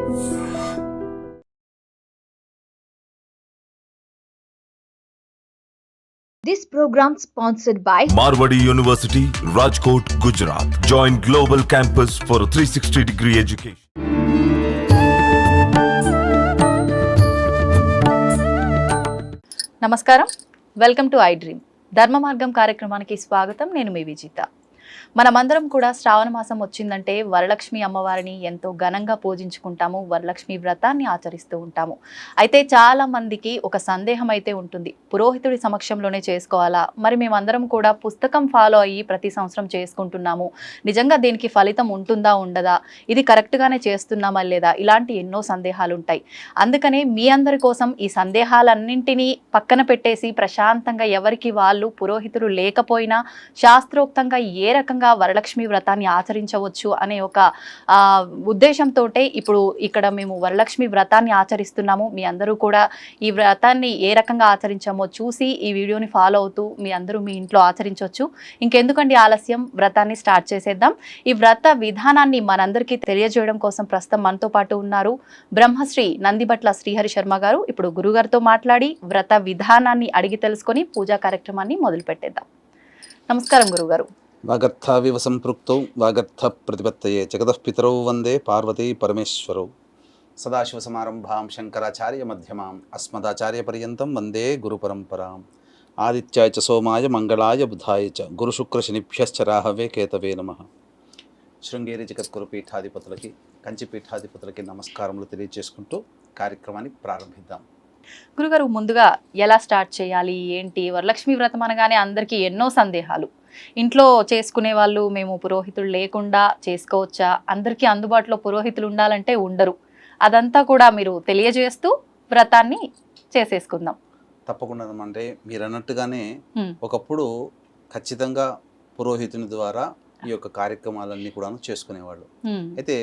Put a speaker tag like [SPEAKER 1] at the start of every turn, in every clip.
[SPEAKER 1] This program sponsored by
[SPEAKER 2] Marwadi University, Rajkot, Gujarat. Join Global Campus for a 360-degree education.
[SPEAKER 3] నమస్కారం, welcome to I dream. ధర్మ మార్గం కార్యక్రమానికి స్వాగతం. నేను మీ విజిత. మనమందరం కూడా శ్రావణ మాసం వచ్చిందంటే వరలక్ష్మి అమ్మవారిని ఎంతో ఘనంగా పూజించుకుంటాము, వరలక్ష్మి వ్రతాన్ని ఆచరిస్తూ ఉంటాము. అయితే చాలా మందికి ఒక సందేహం అయితే ఉంటుంది, పురోహితుడి సమక్షంలోనే చేసుకోవాలా, మరి మేమందరం కూడా పుస్తకం ఫాలో అయ్యి ప్రతి సంవత్సరం చేసుకుంటున్నాము, నిజంగా దీనికి ఫలితం ఉంటుందా ఉండదా, ఇది కరెక్ట్గానే చేస్తున్నామా లేదా, ఇలాంటి ఎన్నో సందేహాలు ఉంటాయి. అందుకనే మీ అందరి కోసం ఈ సందేహాలన్నింటినీ పక్కన పెట్టేసి ప్రశాంతంగా ఎవరికి వాళ్ళు పురోహితుడు లేకపోయినా శాస్త్రోక్తంగా ఏ రకంగా వరలక్ష్మి వ్రతాన్ని ఆచరించవచ్చు అనే ఒక ఉద్దేశంతో ఇప్పుడు ఇక్కడ మేము వరలక్ష్మి వ్రతాన్ని ఆచరిస్తున్నాము. మీ అందరూ కూడా ఈ వ్రతాన్ని ఏ రకంగా ఆచరించామో చూసి ఈ వీడియోని ఫాలో అవుతూ మీ అందరూ మీ ఇంట్లో ఆచరించవచ్చు. ఇంకెందుకండి ఆలస్యం, వ్రతాన్ని స్టార్ట్ చేసేద్దాం. ఈ వ్రత విధానాన్ని మనందరికీ తెలియజేయడం కోసం ప్రస్తుతం మనతో పాటు ఉన్నారు బ్రహ్మశ్రీ నందిబట్ల శ్రీహరి శర్మ గారు. ఇప్పుడు గురుగారితో మాట్లాడి వ్రత విధానాన్ని అడిగి తెలుసుకొని పూజా కార్యక్రమాన్ని మొదలు పెట్టేద్దాం. నమస్కారం గురుగారు.
[SPEAKER 4] వాగర్థావివ సంపృక్తౌ వాగర్థ ప్రతిపత్తయే జగతఃపితరౌ వందే పార్వతీ పరమేశ్వరౌ. సదాశివసమారంభాం శంకరాచార్య మధ్యమాం అస్మదాచార్య పర్యంతం వందే గురు పరంపరాం. ఆదిత్యాయ చ సోమాయ మంగళాయ బుధాయ చ గురుశుక్రశనిభ్యశ్చ రాహవే కేతవే నమః. శృంగేరి జగద్గురు పీఠాధిపతులకి, కంచి పీఠాధిపతులకి నమస్కారములు తెలియజేసుకుంటూ కార్యక్రమాన్ని ప్రారంభిద్దాం.
[SPEAKER 3] గురుగారు, ముందుగా ఎలా స్టార్ట్ చేయాలి, ఏంటి? వరలక్ష్మి వ్రతం అనగానే అందరికీ ఎన్నో సందేహాలు. ఇంట్లో చేసుకునే వాళ్ళు మేము పురోహితులు లేకుండా చేసుకోవచ్చా, అందరికీ అందుబాటులో పురోహితులు ఉండాలంటే ఉండరు, అదంతా కూడా మీరు తెలియజేస్తూ వ్రతాన్ని చేసేసుకుందాం.
[SPEAKER 4] తప్పకుండా. అంటే మీరు అన్నట్టుగానే ఒకప్పుడు ఖచ్చితంగా పురోహితుని ద్వారా ఈ యొక్క కార్యక్రమాలన్నీ కూడా చేసుకునేవాళ్ళు. అయితే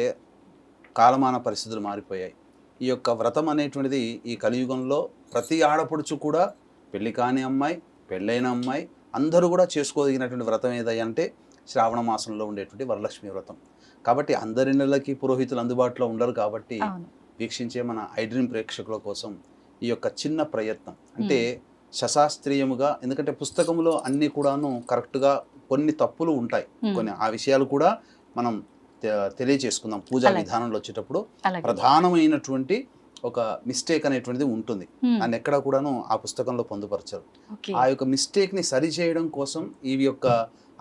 [SPEAKER 4] కాలమాన పరిస్థితులు మారిపోయాయి. ఈ యొక్క వ్రతం అనేటువంటిది ఈ కలియుగంలో ప్రతి ఆడపడుచు కూడా, పెళ్లి కాని అమ్మాయి, పెళ్ళైన అమ్మాయి అందరూ కూడా చేసుకోదగినటువంటి వ్రతం ఏదంటే శ్రావణ మాసంలో ఉండేటువంటి వరలక్ష్మి వ్రతం. కాబట్టి అందరి నెలలకి పురోహితులు అందుబాటులో ఉండరు. కాబట్టి వీక్షించే మన ఐ డ్రీమ్ ప్రేక్షకుల కోసం ఈ యొక్క చిన్న ప్రయత్నం, అంటే శశాస్త్రీయముగా, ఎందుకంటే పుస్తకంలో అన్నీ కూడాను కరెక్ట్గా కొన్ని తప్పులు ఉంటాయి, కొన్ని ఆ విషయాలు కూడా మనం తెలియచేసుకుందాం. పూజా విధానంలో వచ్చేటప్పుడు ప్రధానమైనటువంటి ఒక మిస్టేక్ అనేటువంటిది ఉంటుంది, దాన్ని ఎక్కడ కూడాను ఆ పుస్తకంలో పొందుపరచరు. ఆ యొక్క మిస్టేక్ని సరిచేయడం కోసం ఈ యొక్క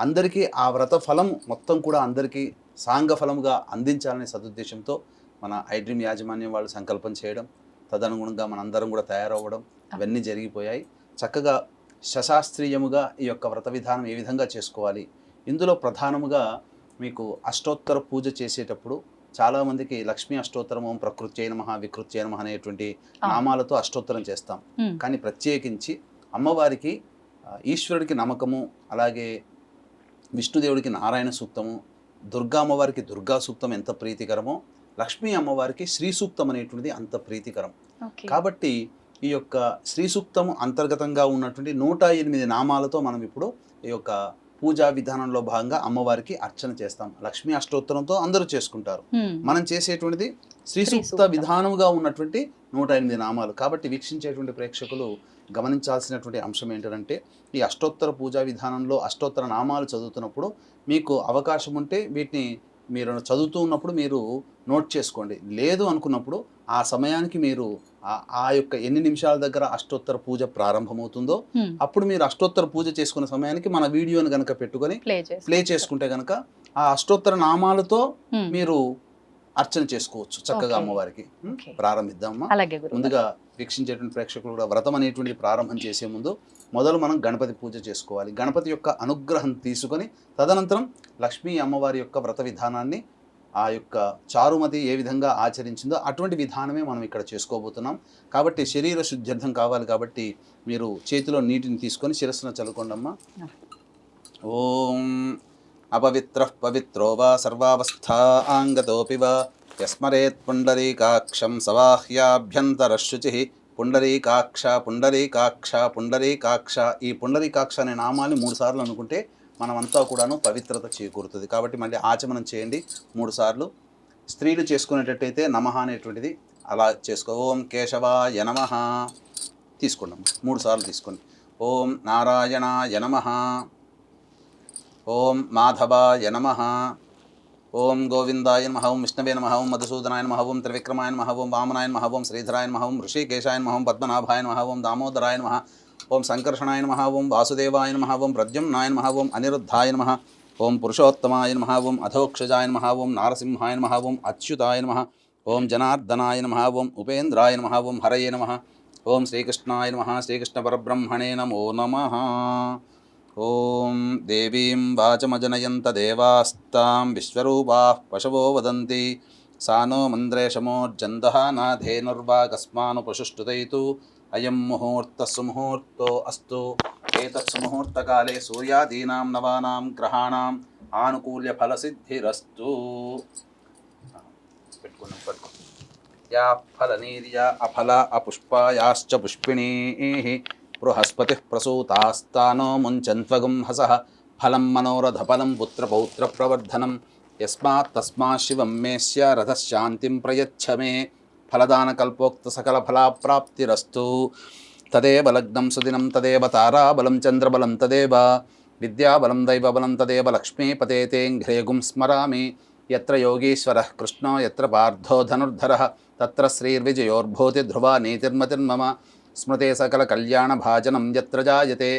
[SPEAKER 4] అందరికీ ఆ వ్రత ఫలం మొత్తం కూడా అందరికీ సాంగ ఫలముగా అందించాలనే సదుద్దేశంతో మన ఐ డ్రీమ్ యాజమాన్యం వాళ్ళు సంకల్పం చేయడం, తదనుగుణంగా మనందరం కూడా తయారవ్వడం ఇవన్నీ జరిగిపోయాయి. చక్కగా శశాస్త్రీయముగా ఈ యొక్క వ్రత విధానం ఏ విధంగా చేసుకోవాలి, ఇందులో ప్రధానముగా మీకు అష్టోత్తర పూజ చేసేటప్పుడు చాలామందికి లక్ష్మీ అష్టోత్తరం, ఓం ప్రకృత్యై నమః వికృత్యై నమః అనేటువంటి నామాలతో అష్టోత్తరం చేస్తాం. కానీ ప్రత్యేకించి అమ్మవారికి, ఈశ్వరుడికి నమ్మకము, అలాగే విష్ణుదేవుడికి నారాయణ సూక్తము, దుర్గా అమ్మవారికి దుర్గా సూక్తం ఎంత ప్రీతికరమో, లక్ష్మీ అమ్మవారికి శ్రీ సూక్తం అనేటువంటిది అంత ప్రీతికరం. కాబట్టి ఈ యొక్క శ్రీ సూక్తము అంతర్గతంగా ఉన్నటువంటి 108 నామాలతో మనం ఇప్పుడు ఈ యొక్క పూజా విధానంలో భాగంగా అమ్మవారికి అర్చన చేస్తాం. లక్ష్మీ అష్టోత్తరంతో అందరూ చేసుకుంటారు. మనం చేసేటువంటిది శ్రీ సూక్త విధానముగా ఉన్నటువంటి 108 నామాలు. కాబట్టి వీక్షించేటువంటి ప్రేక్షకులు గమనించాల్సినటువంటి అంశం ఏంటంటే, ఈ అష్టోత్తర పూజా విధానంలో అష్టోత్తర నామాలు చదువుతున్నప్పుడు మీకు అవకాశం ఉంటే వీటిని మీరు చదువుతూ ఉన్నప్పుడు మీరు నోట్ చేసుకోండి. లేదు అనుకున్నప్పుడు ఆ సమయానికి మీరు ఆ యొక్క ఎన్ని నిమిషాల దగ్గర అష్టోత్తర పూజ ప్రారంభమవుతుందో అప్పుడు మీరు అష్టోత్తర పూజ చేసుకున్న సమయానికి మన వీడియోని గనక పెట్టుకొని ప్లే చేసుకుంటే గనక ఆ అష్టోత్తర నామాలతో మీరు అర్చన చేసుకోవచ్చు చక్కగా అమ్మవారికి. ప్రారంభిద్దామా? ముందుగా వీక్షించేటువంటి ప్రేక్షకులు కూడా వ్రతం అనేటువంటి ప్రారంభం చేసే ముందు మొదలు మనం గణపతి పూజ చేసుకోవాలి. గణపతి యొక్క అనుగ్రహం తీసుకొని తదనంతరం లక్ష్మీ అమ్మవారి యొక్క వ్రత విధానాన్ని, ఆ యొక్క చారుమతి ఏ విధంగా ఆచరించిందో అటువంటి విధానమే మనం ఇక్కడ చేసుకోబోతున్నాం. కాబట్టి శరీర శుద్ధ్యర్థం కావాలి. కాబట్టి మీరు చేతిలో నీటిని తీసుకొని శిరస్సున చల్లుకోండమ్మా. ఓం అపవిత్ర పవిత్రో వా సర్వావస్థాంగతోపి వా యస్మరేత్ పుండరీకాక్షం సవాహ్యాభ్యంతరశుచి. పుండరీకాక్ష పుండరీకాక్ష పుండరీకాక్ష. ఈ పుండరీకాక్ష అనే నామాన్ని 3 సార్లు అనుకుంటే మనమంతా కూడాను పవిత్రత చేకూరుతుంది. కాబట్టి మళ్ళీ ఆచమనం చేయండి 3 సార్లు. స్త్రీలు చేసుకునేటట్టయితే నమః అనేటువంటిది అలా చేసుకో. ఓం కేశవాయ నమః తీసుకున్నాం 3 సార్లు తీసుకోండి. ఓం నారాయణాయ నమః, ఓం మాధవాయ నమః, ఓం గోవిందాయ నమః, ఓం విష్ణవే నమః, ఓం మధుసూదనాయ నమః, ఓం త్రివిక్రమాయ నమః, ఓం వామనాయ నమః, ఓం శ్రీధరాయ నమః, ఓం ఋషికేశాయ నమః, ఓం పద్మనాభాయ నమః, ఓం దామోదరాయ నమః, ఓం సంకర్షణాయ నమః, ఓం వాసుదేవాయ నమః, ఓం ప్రద్యుమ్నాయ నమః, ఓం అనిరుద్ధాయ నమః, ఓం పురుషోత్తమాయ నమః, ఓం అధోక్షజాయ నమః, ఓం నారసింహాయ నమః, ఓం అచ్యుతాయ నమః, ఓం జనార్దనాయ నమః, ఓం ఉపేంద్రాయ నమః, ఓం హరయే నమః, ఓం శ్రీకృష్ణాయ నమః, శ్రీకృష్ణ పరబ్రహ్మణే నమో నమః. ఓం దేవీం వాచమజనయంత దేవాస్తాం విశ్వరూపాః పశవో వదంతి సానో మంద్రేషమోర్జందః నాధేనుర్వాగస్మానుపశుష్టుతైతు అయం ముహూర్తః సుముహూర్తో అస్తు. ఏతత్ సుముహూర్తకాలే సూర్యాదీనాం నవానాం గ్రహాణాం ఆనుకూల్య ఫలసిద్ధిరస్తు. పెట్టుకున్నాం. యా ఫలనీర్యా అఫల అపుష్పాయాశ్చ పుష్పిణీః బృహస్పతిః ప్రసూతాస్తానో ముంచన్త్వగం హసః ఫలం మనోరథఫలం పుత్రపౌత్రప్రవర్ధనం యస్మాత్ తస్మాత్ శివం మేస్య రథశాంతిం ప్రయచ్ఛ మే. ఫలదానకల్పోక్త సకల ఫలాప్రాప్తిరస్తు. తదేవ లగ్నం సుదినం తదేవ తారాబలం చంద్రబలం తదేవ విద్యాబలం దైవబలం తదేవ లక్ష్మీపతేతేంఘ్రేగుం స్మరామి. యత్ర యోగీశ్వరః కృష్ణో యత్ర పార్థో ధనుర్ధరః తత్ర శ్రీర్విజయోర్భూతి ధ్రువా నీతిర్మతిర్మమ. స్మృతే సకల కళ్యాణభాజనం యత్ర జాయతే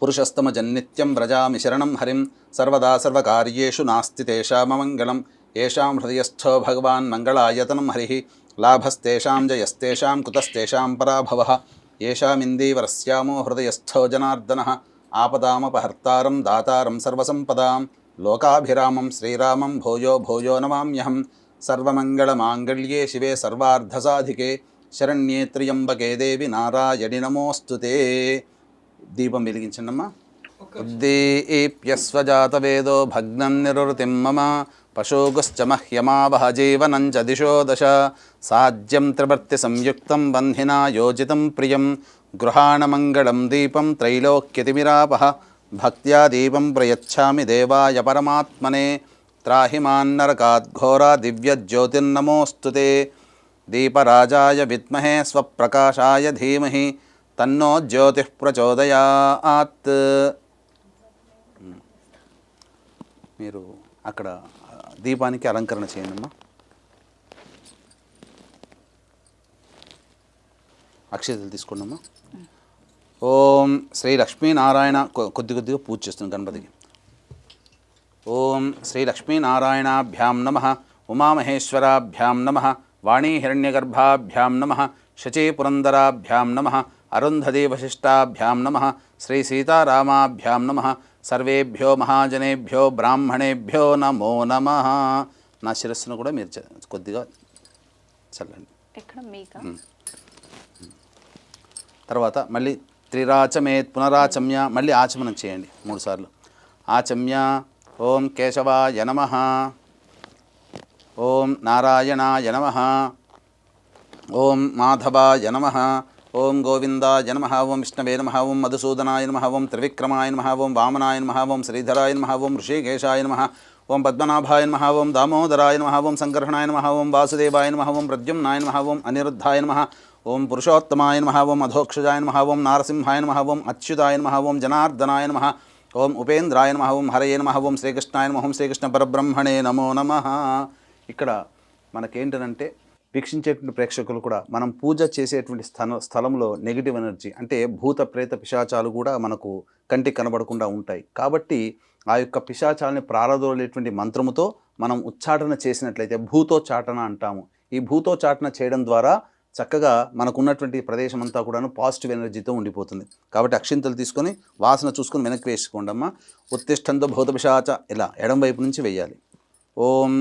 [SPEAKER 4] పురుషస్తమజన్నిత్యం వ్రజామి శరణం హరిం. సర్వదా సర్వకార్యేషు నాస్తి తేషామమంగళం. ఏషాం హృదయస్థో భగవాన్ మంగళాయతనం హరిః. లాభస్తేషాం జయస్తేషాం కుతస్తేషాం పరాభవః. ఏషామిందీవరస్యామో హృదయస్థో జనార్దనః. ఆపదామపహర్తారం దాతారం సర్వసంపదాం లోకాభిరామం శ్రీరామం భూయో భూయో నమామ్యహం. సర్వమంగళమాంగళ్యే శివే సర్వార్ధసాధికే శరణ్యే త్ర్యంబకే దేవి నారాయణి నమోస్తుతే. దీపం వెలిగించండమ్మా. ఉద్దీప్యస్వజాతవేదో భగ్నం నిరుతిం మమ పశోగుశ్చ మహ్యమావహ జీవనం చ దిశో దశ. సాజ్యం త్రివర్తి సంయుక్తం బంధినా యోజితం ప్రియం గృహాణమంగళం దీపం త్రైలోక్యతిమిరాపహ. భక్త్యా దీపం ప్రయచ్ఛామి దేవాయ పరమాత్మనే. త్రాహి మాన్నరకాద్ఘోరా దివ్యజ్యోతిర్నమోస్తుతే. దీపరాజాయ విద్మహే స్వప్రకాశాయ ధీమహి తన్నో జ్యోతిః ప్రచోదయాత్. మీరు అక్కడ దీపానికి అలంకరణ చేయండమ్మా. అక్షతలు తీసుకోండమ్మా. ఓం శ్రీ లక్ష్మీనారాయణ కొద్దిగా పూజ చేస్తున్నాం గణపతికి. ఓం శ్రీ లక్ష్మీనారాయణాభ్యాం నమః, ఉమామహేశ్వరాభ్యాం నమః, వాణీహిరణ్యగర్భాభ్యాం నమః, శచీపురందరాభ్యాం నమః, అరుంధతీవశిష్టాభ్యాం నమః, శ్రీ సీతారామాభ్యాం నమః. సర్వేభ్యో మహాజనేభ్యో బ్రాహ్మణేభ్యో నమో నమః. నా శిరస్సును కూడా మీరు కొద్దిగా చల్లండి. తర్వాత మళ్ళీ త్రిరాచమేత్ పునరాచమ్య, మళ్ళీ ఆచమనం చేయండి 3 సార్లు. ఆచమ్య. ఓం కేశవాయ నమః, ఓం నారాయణాయ నమః, ఓం మాధవాయ నమః, ఓం గోవిందాయ నమః, ఓం విష్ణవే నమః, ఓం మధుసూదనాయ నమః, ఓం త్రివిక్రమాయ నమః, ఓం వామనాయ నమః, ఓం శ్రీధరాయ నమః, ఓం ఋషికేశాయ నమః, ఓం పద్మనాభాయ నమః, ఓం దామోదరాయ నమః, ఓం సంకర్షణాయ నమః, ఓం వాసుదేవాయ నమః, ఓం ప్రద్యుమ్నాయ నమః, ఓం అనిరుద్ధాయ నమః, ఓం పురుషోత్తమాయ నమః, ఓం అధోక్షజాయ నమః, ఓం నారసింహాయ నమః, ఓం అచ్యుతాయ నమః, ఓం జనార్దనాయ నమః, ఓం ఉపేంద్రాయ నమః, ఓం హరయే నమః, ఓం శ్రీకృష్ణాయ నమః, ఓం శ్రీకృష్ణ పరబ్రహ్మణే నమో నమః. ఇక్కడ మనకేంటంటే వీక్షించేటువంటి ప్రేక్షకులు కూడా మనం పూజ చేసేటువంటి స్థలంలో నెగిటివ్ ఎనర్జీ అంటే భూత ప్రేత పిశాచాలు కూడా మనకు కంటికి కనబడకుండా ఉంటాయి. కాబట్టి ఆ యొక్క పిశాచాలని ప్రారదోలేటువంటి మంత్రముతో మనం ఉచ్చాటన చేసినట్లయితే భూతోచ్చాటన అంటాము. ఈ భూతోచ్చాటన చేయడం ద్వారా చక్కగా మనకున్నటువంటి ప్రదేశం అంతా కూడాను పాజిటివ్ ఎనర్జీతో ఉండిపోతుంది. కాబట్టి అక్షింతలు తీసుకొని వాసన చూసుకొని వెనక్కి వేసుకోండి అమ్మ. ఉత్తిష్టంతో భూత పిశాచ ఇలా ఎడం వైపు నుంచి వేయాలి. ఓం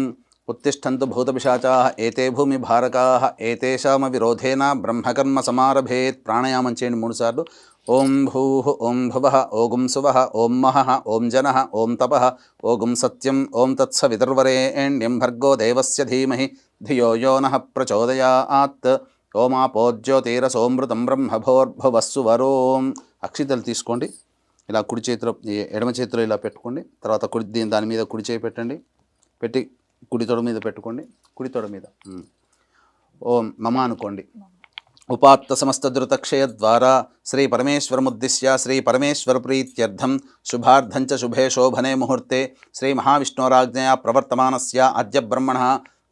[SPEAKER 4] ఉత్తిష్టంతు భూతపిశాచాః ఏతే భూమి భారకాః ఏతేషామ విరోధేన బ్రహ్మకర్మ సమారభేత్. ప్రాణాయామం చేయండి 3 సార్లు. ఓం భూః, ఓం భువః, ఓం సువః, ఓం మహః, ఓం జనః, ఓం తపః, ఓం సత్యం, ఓం తత్సవితుర్వరేణ్యం భర్గో దేవస్య ధీమహి ధియో యో నః ప్రచోదయాత్. ఓమాపోజ్యోతిరసోమృతం బ్రహ్మభోర్భువస్సు వరోం. అక్షితలు తీసుకోండి. ఇలా కుడి చేతిలో ఎడమ చేతిలో ఇలా పెట్టుకోండి. తర్వాత దాని మీద కుడి చేయి పెట్టండి. పెట్టి కుడి తొడ మీద పెట్టుకోండి, కుడి తొడ మీద. ఓం మమ అనుకోండి. ఉపాత్త సమస్త ధృతక్షయ ద్వారా శ్రీ పరమేశ్వరముద్దిశ్య శ్రీ పరమేశ్వర ప్రీత్యర్థం శుభార్థంచ శుభే శోభనే ముహూర్తే శ్రీ మహావిష్ణోరాజ్ఞయా ప్రవర్తమానస్య అద్య బ్రహ్మణః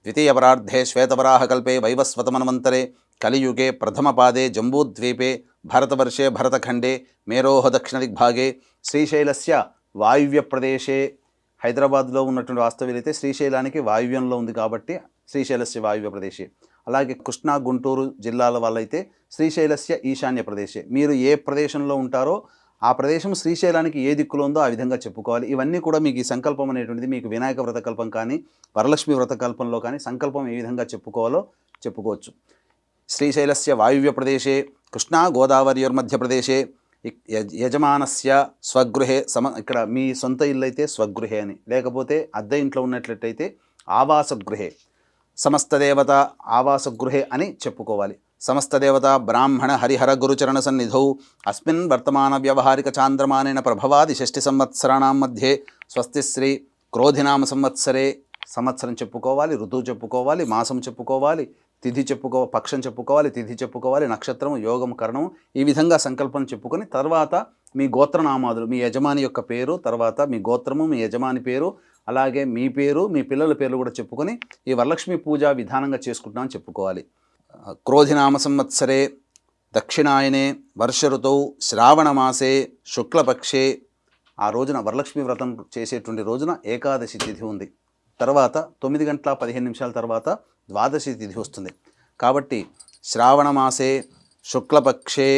[SPEAKER 4] ద్వితీయపరార్ధే శ్వేతవరాహకల్పే వైవస్వతమన్వంతరే కలియుగే ప్రథమపాదే జంబూద్వీపే భరతవర్షే భరతఖండే మేరోహ దక్షిణదిగ్భాగే శ్రీశైలస్య వాయువ్య ప్రదేశే, హైదరాబాద్లో ఉన్నటువంటి వాస్తవ్యులైతే శ్రీశైలానికి వాయువ్యంలో ఉంది కాబట్టి శ్రీశైలస్య వాయువ్య ప్రదేశే. అలాగే కృష్ణా గుంటూరు జిల్లాల వాళ్ళైతే శ్రీశైలస్య ఈశాన్య ప్రదేశే. మీరు ఏ ప్రదేశంలో ఉంటారో ఆ ప్రదేశం శ్రీశైలానికి ఏ దిక్కులో ఉందో ఆ విధంగా చెప్పుకోవాలి. ఇవన్నీ కూడా మీకు ఈ సంకల్పం అనేటువంటిది మీకు వినాయక వ్రతకల్పం కానీ వరలక్ష్మి వ్రతకల్పంలో కానీ సంకల్పం ఏ విధంగా చెప్పుకోవాలో చెప్పుకోవచ్చు. శ్రీశైలస్య వాయువ్య ప్రదేశే కృష్ణా గోదావరియోర్మధ్యప్రదేశే యజమానస్య స్వగృహే ఇక్కడ మీ సొంత ఇల్లు అయితే స్వగృహే అని, లేకపోతే అద్దె ఇంట్లో ఉన్నట్లయితే ఆవాసగృహే, సమస్తదేవత ఆవాసగృహే అని చెప్పుకోవాలి. సమస్తదేవత బ్రాహ్మణ హరిహర గురుచరణ సన్నిధౌ అస్మిన్ వర్తమాన వ్యవహారిక చాంద్రమానేన ప్రభవాది 6 సంవత్సరాణం మధ్యే స్వస్తి శ్రీ క్రోధినామ సంవత్సరే, సంవత్సరం చెప్పుకోవాలి, ఋతువు చెప్పుకోవాలి, మాసం చెప్పుకోవాలి, తిథి పక్షం చెప్పుకోవాలి, తిథి చెప్పుకోవాలి, నక్షత్రం, యోగం, కరణం, ఈ విధంగా సంకల్పం చెప్పుకొని తర్వాత మీ గోత్రనామాదులు, మీ యజమాని యొక్క పేరు, తర్వాత మీ గోత్రము, మీ యజమాని పేరు, అలాగే మీ పేరు, మీ పిల్లల పేర్లు కూడా చెప్పుకొని ఈ వరలక్ష్మి పూజ విధానంగా చేసుకుంటున్నామని చెప్పుకోవాలి. క్రోధినామ సంవత్సరే దక్షిణాయనే వర్ష ఋతౌ శ్రావణమాసే శుక్లపక్షే, ఆ రోజున వరలక్ష్మి వ్రతం చేసేటువంటి రోజున ఏకాదశి తిథి ఉంది. తర్వాత 9:15 తర్వాత ద్వాదశి తిథి వస్తుంది. కాబట్టి శ్రావణమాసే శుక్లపక్షే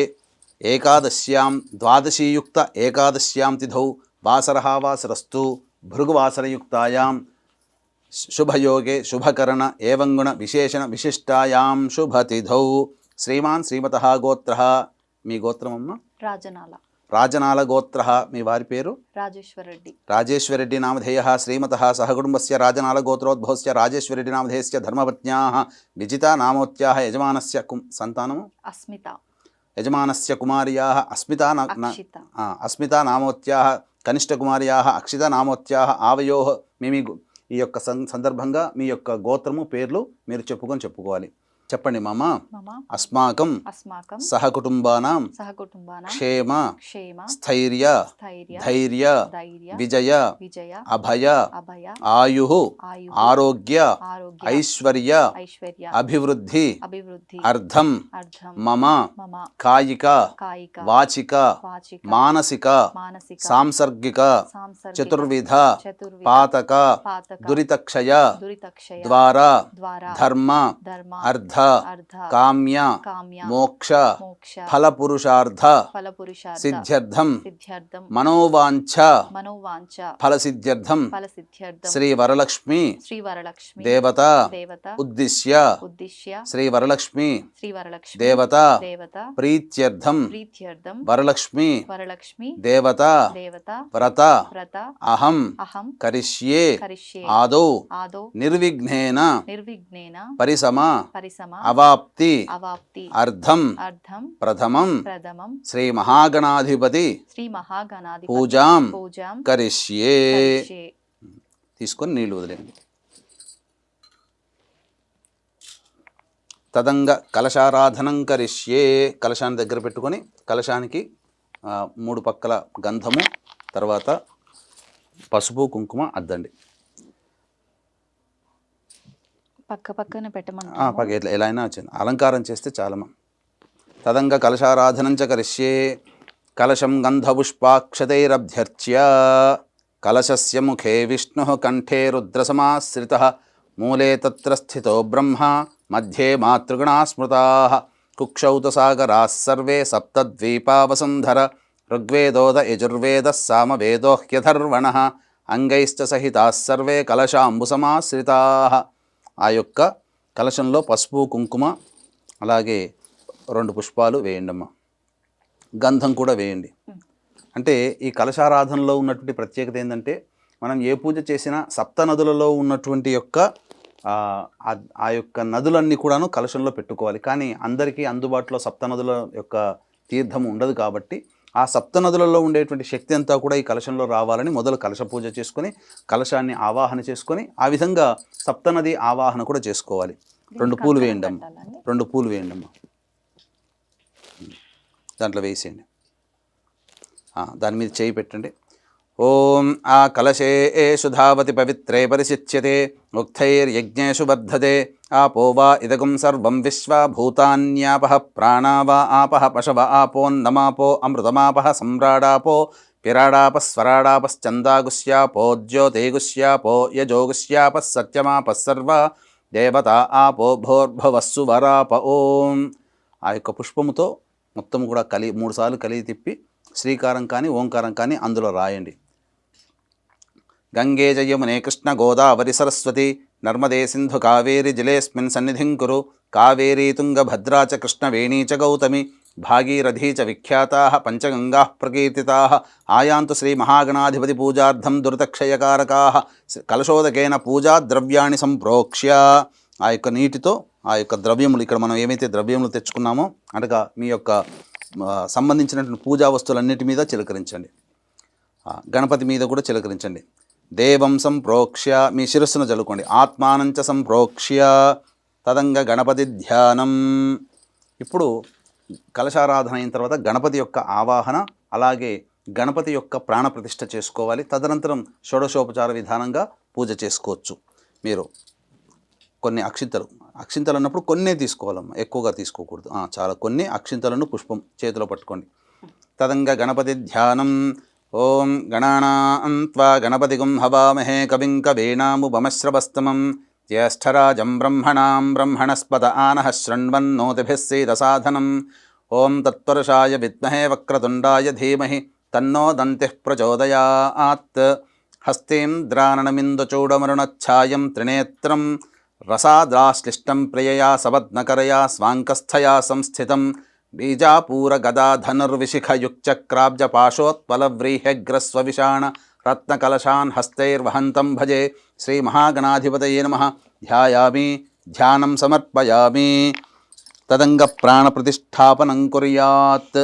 [SPEAKER 4] ఏకాదశ్యాం ద్వాదశీయుక్త ఏకాదశ్యాం తిథౌ వాసరః వాసరస్తు భృగువాసరయుక్తాయాం శుభయోగే శుభకరణ ఏవంగుణ విశేషణ విశిష్టాయాం శుభతిథౌ. శ్రీమాన్ శ్రీమతః గోత్రః, మీ గోత్రమమ్మ రాజనాల గోత్రః, మీ వారి పేరు రాజేశ్వరరెడ్డి నామధేయః. శ్రీమతః సహకుటుంబస్య రాజనాల గోత్రోద్భవస్య రాజేశ్వరరెడ్డి నామధేయస్య ధర్మపత్న్యాః విజితా నామోత్యాః యజమానస్య సంతానము యజమానస్య కుమార్యాః అస్మితా నామోత్యాః కనిష్ఠకుమార్యాః అక్షిత నామోత్యాః ఆవయోః. ఈ యొక్క సందర్భంగా మీ యొక్క గోత్రము పేర్లు మీరు చెప్పుకోవాలి. చెప్పండి. మమ అస్మాకం సహకుటుంబానాం క్షేమ స్థైర్య ధైర్య విజయ అభయ ఆయు ఆరోగ్య ఐశ్వర్య అభివృద్ధి అర్థం మమ కాయిక వాచిక మానసిక సాంసర్గిక చతుర్విధ పాతక దురితక్షయ ద్వారా ధర్మ అర్థ కామ్య మోక్ష ఫలపురుషార్థ సిద్ధ్యర్థం మనోవాంఛ ఫలసిద్ధ్యర్థం శ్రీ వరలక్ష్మి దేవత ఉద్దిశ్య శ్రీ వరలక్ష్మి దేవత ప్రీత్యర్థం వరలక్ష్మి దేవత వ్రత అహం కరిష్యే ఆదౌ నిర్విఘ్నేన పరిసమ అవాప్తి అర్థం ప్రథమం శ్రీ మహాగణాధిపతి పూజాం కరిష్యే. తీసుకొని నీళ్లు వదిలేండి. తదంగ కలశారాధనం కరిష్యే, కలశాన్ని దగ్గర పెట్టుకొని కలశానికి 3 పక్కల గంధము, తర్వాత పసుపు కుంకుమ అద్దండి.
[SPEAKER 3] పక్కన పెట్టమని
[SPEAKER 4] ఎలా అయినా వచ్చింది, అలంకారం చేస్తే చాలమ్మా. తదంగ కలశారాధనం చ కరిష్యే కలశం గంధపుష్పాక్షతైరభ్యర్చ్య కలశస్య ముఖే విష్ణుః కంఠే రుద్రసమాశ్రితః మూలే తత్ర స్థితో బ్రహ్మ మధ్యే మాతృగణా స్మృతాః కుక్షౌ సాగరాः సర్వే సప్తద్వీపా వసుంధర ఋగ్వేదోద యజుర్వేదः సామవేదో హ్యథర్వణః అంగైశ్చ సహితాः సర్వే కలశాంబుసమాశ్రితాః. ఆ యొక్క కలశంలో పసుపు కుంకుమ అలాగే 2 పుష్పాలు వేయండి అమ్మ, గంధం కూడా వేయండి. అంటే ఈ కలశారాధనలో ఉన్నటువంటి ప్రత్యేకత ఏంటంటే మనం ఏ పూజ చేసినా సప్త నదులలో ఉన్నటువంటి యొక్క ఆ యొక్క నదులన్నీ కూడాను కలశంలో పెట్టుకోవాలి. కానీ అందరికీ అందుబాటులో సప్త నదుల యొక్క తీర్థం ఉండదు కాబట్టి ఆ సప్తనదులలో ఉండేటువంటి శక్తి అంతా కూడా ఈ కలశంలో రావాలని మొదలు కలశ పూజ చేసుకొని కలశాన్ని ఆవాహన చేసుకొని ఆ విధంగా సప్తనది ఆవాహన కూడా చేసుకోవాలి. 2 పూలు వేయండి అమ్మ, 2 పూలు వేయండి అమ్మ, దాంట్లో వేసేయండి. దాని మీద చేయి పెట్టండి. ఓం ఆ కలశే సుధావతి పవిత్రే పరిశిచ్యతే ముక్తైర్యజ్ఞేషు బద్ధతే ఆపో వా ఇదగం సర్వం విశ్వ భూతాన్యాపః ప్రాణా వా ఆపః పశవ ఆపోన్నమాపో అమృతమాపః సమ్రాడాపో పిరాడాపః స్వరాడాపశ్చందాగుష్యాపో జ్యోతిగుష్యాపో యజోగుష్యాపః సత్యమాపః సర్వ దేవత ఆపో భోర్భవస్సు వరాప. ఓం ఆ యొక్క పుష్పముతో మొత్తం కూడా 3 సార్లు కలిగి తిప్పి శ్రీకారం కానీ ఓంకారం కానీ అందులో రాయండి. గంగే జయమునే కృష్ణ గోదావరి సరస్వతి నర్మదే సింధు కావేరి జలేస్మిన్ సన్నిధిం కురు కావేరీ తుంగభద్రా చ కృష్ణవేణీ చ గౌతమి భాగీరథీ చ విఖ్యాతాః పంచగంగాః ప్రకీర్తితాః ఆయాంతు శ్రీ మహాగణాధిపతి పూజార్థం దురితక్షయకారకాః కలశోదకేన పూజా ద్రవ్యాన్ని సంప్రోక్ష్య. ఆ యొక్క నీటితో ఆ యొక్క ద్రవ్యములు, ఇక్కడ మనం ఏమైతే ద్రవ్యములు తెచ్చుకున్నామో అనగా మీ యొక్క సంబంధించినటువంటి పూజా వస్తువులన్నిటి మీద చిలకరించండి. గణపతి మీద కూడా చిలకరించండి. దేవం సంప్రోక్ష్య, మీ శిరస్సును చల్లుకోండి. ఆత్మానంచ సంప్రోక్ష్య తదంగ గణపతి ధ్యానం. ఇప్పుడు కలశారాధన అయిన తర్వాత గణపతి యొక్క ఆవాహన, అలాగే గణపతి యొక్క ప్రాణప్రతిష్ఠ చేసుకోవాలి. తదనంతరం షోడశోపచార విధానంగా పూజ చేసుకోవచ్చు. మీరు కొన్ని అక్షింతలు అన్నప్పుడు కొన్నే తీసుకోవాలమ్మా, ఎక్కువగా తీసుకోకూడదు. చాలా కొన్ని అక్షింతలను పుష్పం చేతిలో పట్టుకోండి. తదంగ గణపతి ధ్యానం. ఓం గణానాం త్వా గణపతిగుం హవామహే కవిం కవీనాముపమశ్రవస్తమం జ్యేష్ఠరాజం బ్రహ్మణాం బ్రహ్మణస్పద ఆనః శృణ్వన్నోతిభిः సీదసాధనం. ఓం తత్పురుషాయ విద్మహే వక్రతుండాయ ధీమహి తన్నో దంతిః ప్రచోదయాత్. హస్తేంద్రాననమిందుచూడమరుణఛాయం త్రినేత్రం రసాద్రాశ్లిష్టం ప్రియయా సవద్నకరయా స్వాంకస్థయా సంస్థితం బీజాపూరగదాధనుర్విశిఖయుక్చక్రాబ్జపాశోత్పలవ్రీహ్యగ్రస్వవిషాణ రత్నకలశాన్ హస్తైర్వహంతం భజే. శ్రీమహాగణాధిపతయే నమః. ధ్యాయామి, ధ్యానం సమర్పయామి. తదంగ ప్రాణప్రతిష్ఠాపనం కుర్యాత్.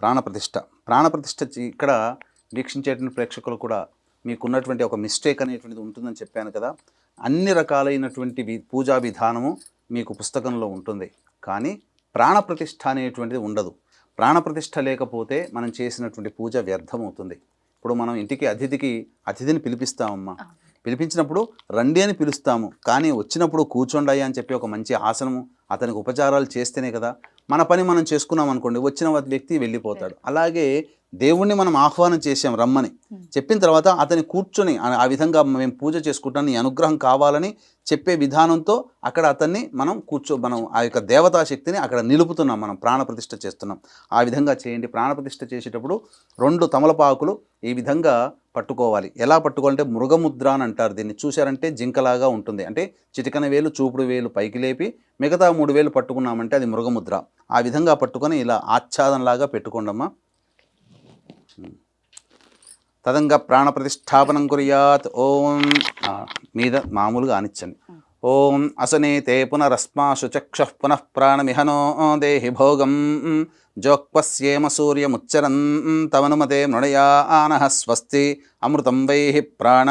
[SPEAKER 4] ప్రాణప్రతిష్ఠ ఇక్కడ వీక్షించేటువంటి ప్రేక్షకులు కూడా మీకున్నటువంటి ఒక మిస్టేక్ అనేటువంటిది ఉంటుందని చెప్పాను కదా. అన్ని రకాలైనటువంటి పూజా విధానము మీకు పుస్తకంలో ఉంటుంది, కానీ ప్రాణప్రతిష్ఠ అనేటువంటిది ఉండదు. ప్రాణప్రతిష్ఠ లేకపోతే మనం చేసినటువంటి పూజ వ్యర్థమవుతుంది. ఇప్పుడు మనం ఇంటికి అతిథిని పిలిపిస్తామమ్మా. పిలిపించినప్పుడు రండి అని పిలుస్తాము, కానీ వచ్చినప్పుడు కూర్చోండి అని చెప్పి ఒక మంచి ఆసనము అతనికి ఉపచారాలు చేస్తేనే కదా మన పని మనం చేసుకున్నాం అనుకోండి, వచ్చిన వ్యక్తి వెళ్ళిపోతాడు. అలాగే దేవుణ్ణి మనం ఆహ్వానం చేసాం రమ్మని చెప్పిన తర్వాత అతని కూర్చొని ఆ విధంగా మేము పూజ చేసుకుంటాం, నీ అనుగ్రహం కావాలని చెప్పే విధానంతో అక్కడ అతన్ని మనం మనం ఆ యొక్క దేవతా శక్తిని అక్కడ నిలుపుతున్నాం, మనం ప్రాణప్రతిష్ఠ చేస్తున్నాం. ఆ విధంగా చేయండి. ప్రాణప్రతిష్ఠ చేసేటప్పుడు 2 తమలపాకులు ఈ విధంగా పట్టుకోవాలి. ఎలా పట్టుకోవాలంటే మృగముద్ర అని అంటారు దీన్ని. చూశారంటే జింకలాగా ఉంటుంది. అంటే చిటికన వేలు చూపుడు వేలు పైకి లేపి మిగతా 3 వేలు పట్టుకున్నామంటే అది మృగముద్ర. ఆ విధంగా పట్టుకొని ఇలా ఆచ్ఛాదనలాగా పెట్టుకోండమ్మా. తదంగ ప్రాణప్రతిష్ఠాపనం కుర్యాత్. ఓం మీద మామూలుగా ఆనిచ్చండి. ఓం అసనేతే పునరస్మాసు చక్షుః పునః ప్రాణమిహనో దేహి భోగం జోక్పస్యేమ సూర్యముచ్చరన్ తమనుమతే మృణయా ఆనః స్వస్తి అమృతం వైహి ప్రాణ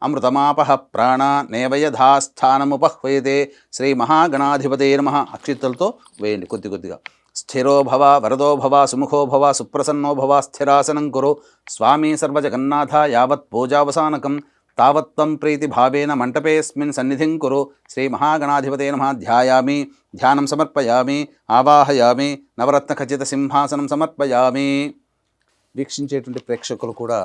[SPEAKER 4] అమృతమాపః ప్రాణ నేవయధాస్థానముపహ్వయతే. శ్రీ మహాగణాధిపతే నమః. అక్షింతలతో వేయండి కొద్దిగా. స్థిరో భవ వరదో భవ సుముఖో భవ సుప్రసన్నో భవ స్థిరాసనం కురు స్వామి సర్వజగన్నాథ యావత్ పూజావసానకం తావత్వం ప్రీతి భావేన మంటపేస్మిన్ సన్నిధిం కురు. శ్రీ మహాగణాధిపతే నమః. ధ్యాయామి, ధ్యానం సమర్పయామి, ఆవాహయామి, నవరత్న ఖచ్చిత సింహాసనం సమర్పయామి. వీక్షించేటువంటి ప్రేక్షకులు కూడా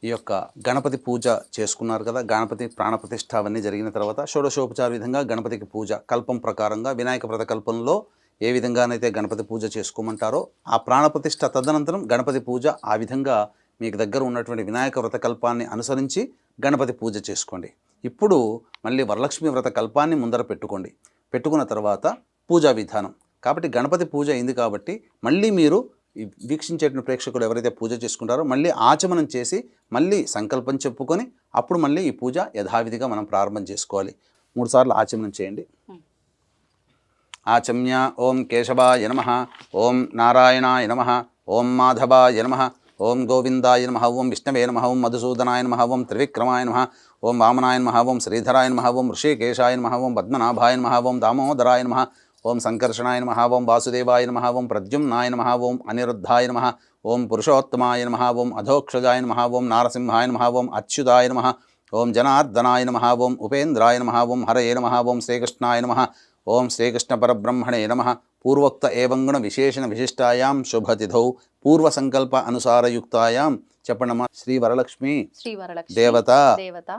[SPEAKER 4] ఈ యొక్క గణపతి పూజ చేసుకున్నారు కదా. గణపతి ప్రాణప్రతిష్ఠ అవన్నీ జరిగిన తర్వాత షోడశోపచార విధంగా గణపతికి పూజ కల్పం ప్రకారంగా వినాయక వ్రత కల్పంలో ఏ విధంగానైతే గణపతి పూజ చేసుకోమంటారో ఆ ప్రాణప్రతిష్ఠ తదనంతరం గణపతి పూజ ఆ విధంగా మీకు దగ్గర ఉన్నటువంటి వినాయక వ్రత కల్పాన్ని అనుసరించి గణపతి పూజ చేసుకోండి. ఇప్పుడు మళ్ళీ వరలక్ష్మి వ్రత కల్పాన్ని ముందర పెట్టుకున్న తర్వాత పూజా విధానం. కాబట్టి గణపతి పూజ అయింది కాబట్టి మళ్ళీ మీరు వీక్షించేటువంటి ప్రేక్షకులు ఎవరైతే పూజ చేసుకుంటారో మళ్ళీ ఆచమనం చేసి మళ్ళీ సంకల్పం చెప్పుకొని అప్పుడు మళ్ళీ ఈ పూజ యథావిధిగా మనం ప్రారంభం చేసుకోవాలి. 3 సార్లు ఆచమనం చేయండి. ఆచమ్య ఓం కేశవాయ నమః, ఓం నారాయణాయ నమః, ఓం మాధవాయ నమః, ఓం గోవిందాయ నమః, ఓం విష్ణవే నమః, ఓం మధుసూదనాయ నమః, ఓం త్రివిక్రమాయ నమః, ఓం వామనాయ నమః, ఓం శ్రీధరాయ నమః, ఓం ఋషికేశాయ నమః, ఓం పద్మనాభాయ నమః, ఓం దామోదరాయ నమః, ఓం సంకర్షణాయ నమః, ఓం వాసుదేవాయ నమః, ఓం ప్రద్యుమ్నాయ నమః, ఓం అనిరుద్ధాయ నమః, ఓం పురుషోత్తమాయ నమః, ఓం అధోక్షజాయ నమః, ఓం నారసింహాయ నమః, ఓం అచ్యుతాయ నమః, ఓం జనార్దనాయ నమః, ఓం ఉపేంద్రాయ నమః, ఓం హరయే నమః, ఓం శ్రీకృష్ణాయ నమః, ఓం శ్రీకృష్ణ పరబ్రహ్మణే నమః. పూర్వోక్త ఏవంగుణ విశేషణ విశిష్టాయాం శుభతిథౌ పూర్వ సంకల్ప అనుసారయుక్తాయాం చెప్పండమ్మా. శ్రీ వరలక్ష్మి దేవత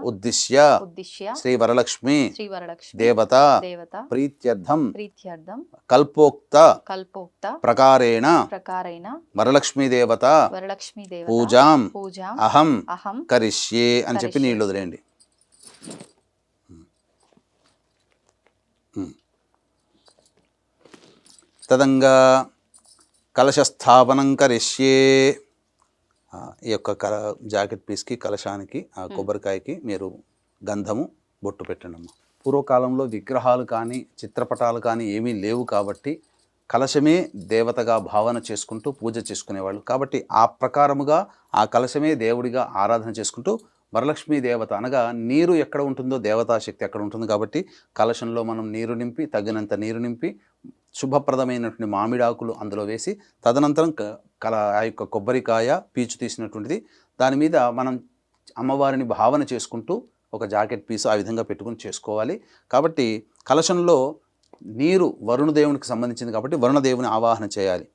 [SPEAKER 4] ఉద్దిశ్య శ్రీ వరలక్ష్మి దేవత ప్రీత్యర్థం కల్పోక్త ప్రకారేణ వరలక్ష్మీ దేవత పూజాం అహం కరిష్యే అని చెప్పి నీళ్ళు వదిలేయండి. తదంగా కలశస్థాపనం కరిష్యే. ఈ యొక్క జాకెట్ పీస్కి కలశానికి ఆ కొబ్బరికాయకి మీరు గంధము బొట్టు పెట్టండి అమ్మ. పూర్వకాలంలో విగ్రహాలు కానీ చిత్రపటాలు కానీ ఏమీ లేవు కాబట్టి కలశమే దేవతగా భావన చేసుకుంటూ పూజ చేసుకునేవాళ్ళు. కాబట్టి ఆ ప్రకారముగా ఆ కలశమే దేవుడిగా ఆరాధన చేసుకుంటూ వరలక్ష్మీ దేవత అనగా నీరు ఎక్కడ ఉంటుందో దేవతాశక్తి అక్కడ ఉంటుంది. కాబట్టి కలశంలో మనం నీరు నింపి తగినంత నీరు నింపి శుభప్రదమైనటువంటి మామిడాకులు అందులో వేసి తదనంతరం ఆ యొక్క కొబ్బరికాయ పీచు తీసినటువంటిది దాని మీద మనం అమ్మవారిని భావన చేసుకుంటూ ఒక జాకెట్ పీసు ఆ విధంగా పెట్టుకుని చేసుకోవాలి. కాబట్టి కలశంలో నీరు వరుణదేవునికి సంబంధించింది కాబట్టి వరుణదేవుని ఆవాహన చేయాలి.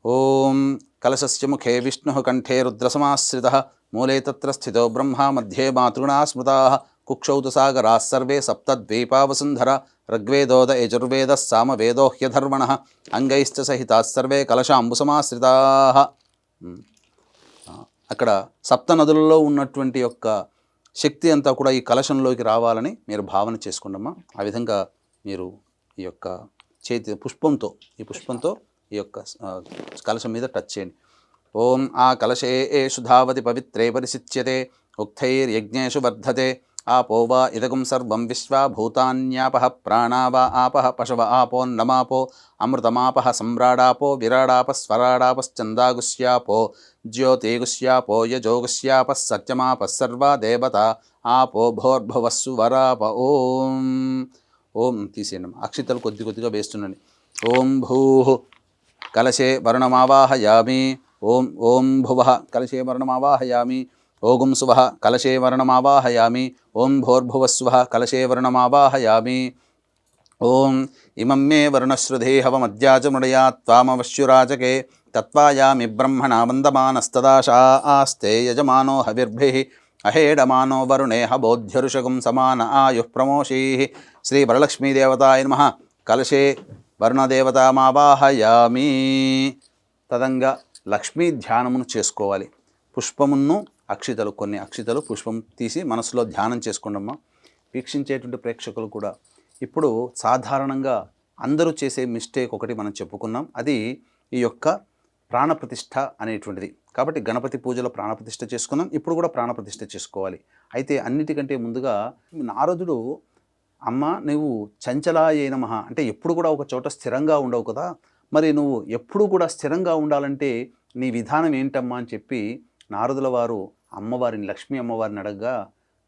[SPEAKER 4] ఓం కలశస్య ముఖే విష్ణు కంఠే రుద్రసమాశ్రిత మూలే తత్ర స్థితో బ్రహ్మ మధ్యే మాతృణా స్మృతా కుక్షౌ తు సాగరా సర్వే సప్తద్వీపా వసుంధర ఋగ్వేదోద యజుర్వేద సామవేదో హ్యధర్వణ అంగైశ్చ సహితా సర్వే కలశాంబుసమాశ్రితా. అక్కడ సప్త నదులలో ఉన్నటువంటి యొక్క శక్తి అంతా కూడా ఈ కలశంలోకి రావాలని మీరు భావన చేసుకుండమ్మా. ఆ విధంగా మీరు ఈ యొక్క చేతి పుష్పంతో ఈ యొక్క కలశం మీద టచ్ చేయండి. ఓం ఆ కలశే ఏషు ధావతి పవిత్రే పరిసిచ్యతే ఉక్తైర్యజ్ఞేషు వర్ధతే ఆపో వా ఇదగుం సర్వం విశ్వా భూతాన్యాపః ప్రాణా వా ఆపః పశవ ఆపోన్నమాపో అమృతమాపః సమ్రాడాపో విరాడాప స్వరాడాపశ్చందాగుష్యాపో జ్యోతిగుష్యాపో యజోగుష్యాపः సత్యమాపः సర్వా దేవత ఆపో భోర్భువస్సు వరాప. ఓం ఓం తీసేయండి. అక్షితలు కొద్దిగా వేస్తుండండి. ఓం భూ కలశే వర్ణమావాహయామి. ఓం ఓం భువః కలశే వర్ణమావాహయామి. ఓగుం సువః కలశే వర్ణమావాహయామి. ఓం భోర్భువస్వః కలశే వర్ణమావాహయామి. ఓం ఇమం మే వర్ణశ్రుధేహవమద్యాచమృడయా త్వామవశ్యురాజకే తత్వాయామి బ్రహ్మణా వందమానస్తదాశా ఆస్తే యజమానో హవిర్భిః అహేడమానో వరుణేహ బోధ్యరుషగం సమాన ఆయుః ప్రమోషీః. శ్రీ వరలక్ష్మీదేవతాయ నమః. కలశే వర్ణదేవతామావాహయామి. తదంగా లక్ష్మీ ధ్యానమును చేసుకోవాలి. పుష్పమును అక్షితలు కొన్ని అక్షితలు పుష్పం తీసి మనసులో ధ్యానం చేసుకోండమ్మా. వీక్షించేటువంటి ప్రేక్షకులు కూడా ఇప్పుడు సాధారణంగా అందరూ చేసే మిస్టేక్ ఒకటి మనం చెప్పుకున్నాం. అది ఈ యొక్క ప్రాణప్రతిష్ఠ అనేటువంటిది. కాబట్టి గణపతి పూజలో ప్రాణప్రతిష్ఠ చేసుకున్నాం. ఇప్పుడు కూడా ప్రాణప్రతిష్ఠ చేసుకోవాలి. అయితే అన్నిటికంటే ముందుగా నారదుడు అమ్మ నువ్వు చంచలాయే నమః అంటే ఎప్పుడు కూడా ఒక చోట స్థిరంగా ఉండవు కదా, మరి నువ్వు ఎప్పుడు కూడా స్థిరంగా ఉండాలంటే నీ విధానం ఏంటమ్మా అని చెప్పి నారదుల వారు అమ్మవారిని లక్ష్మీ అమ్మవారిని అడగగా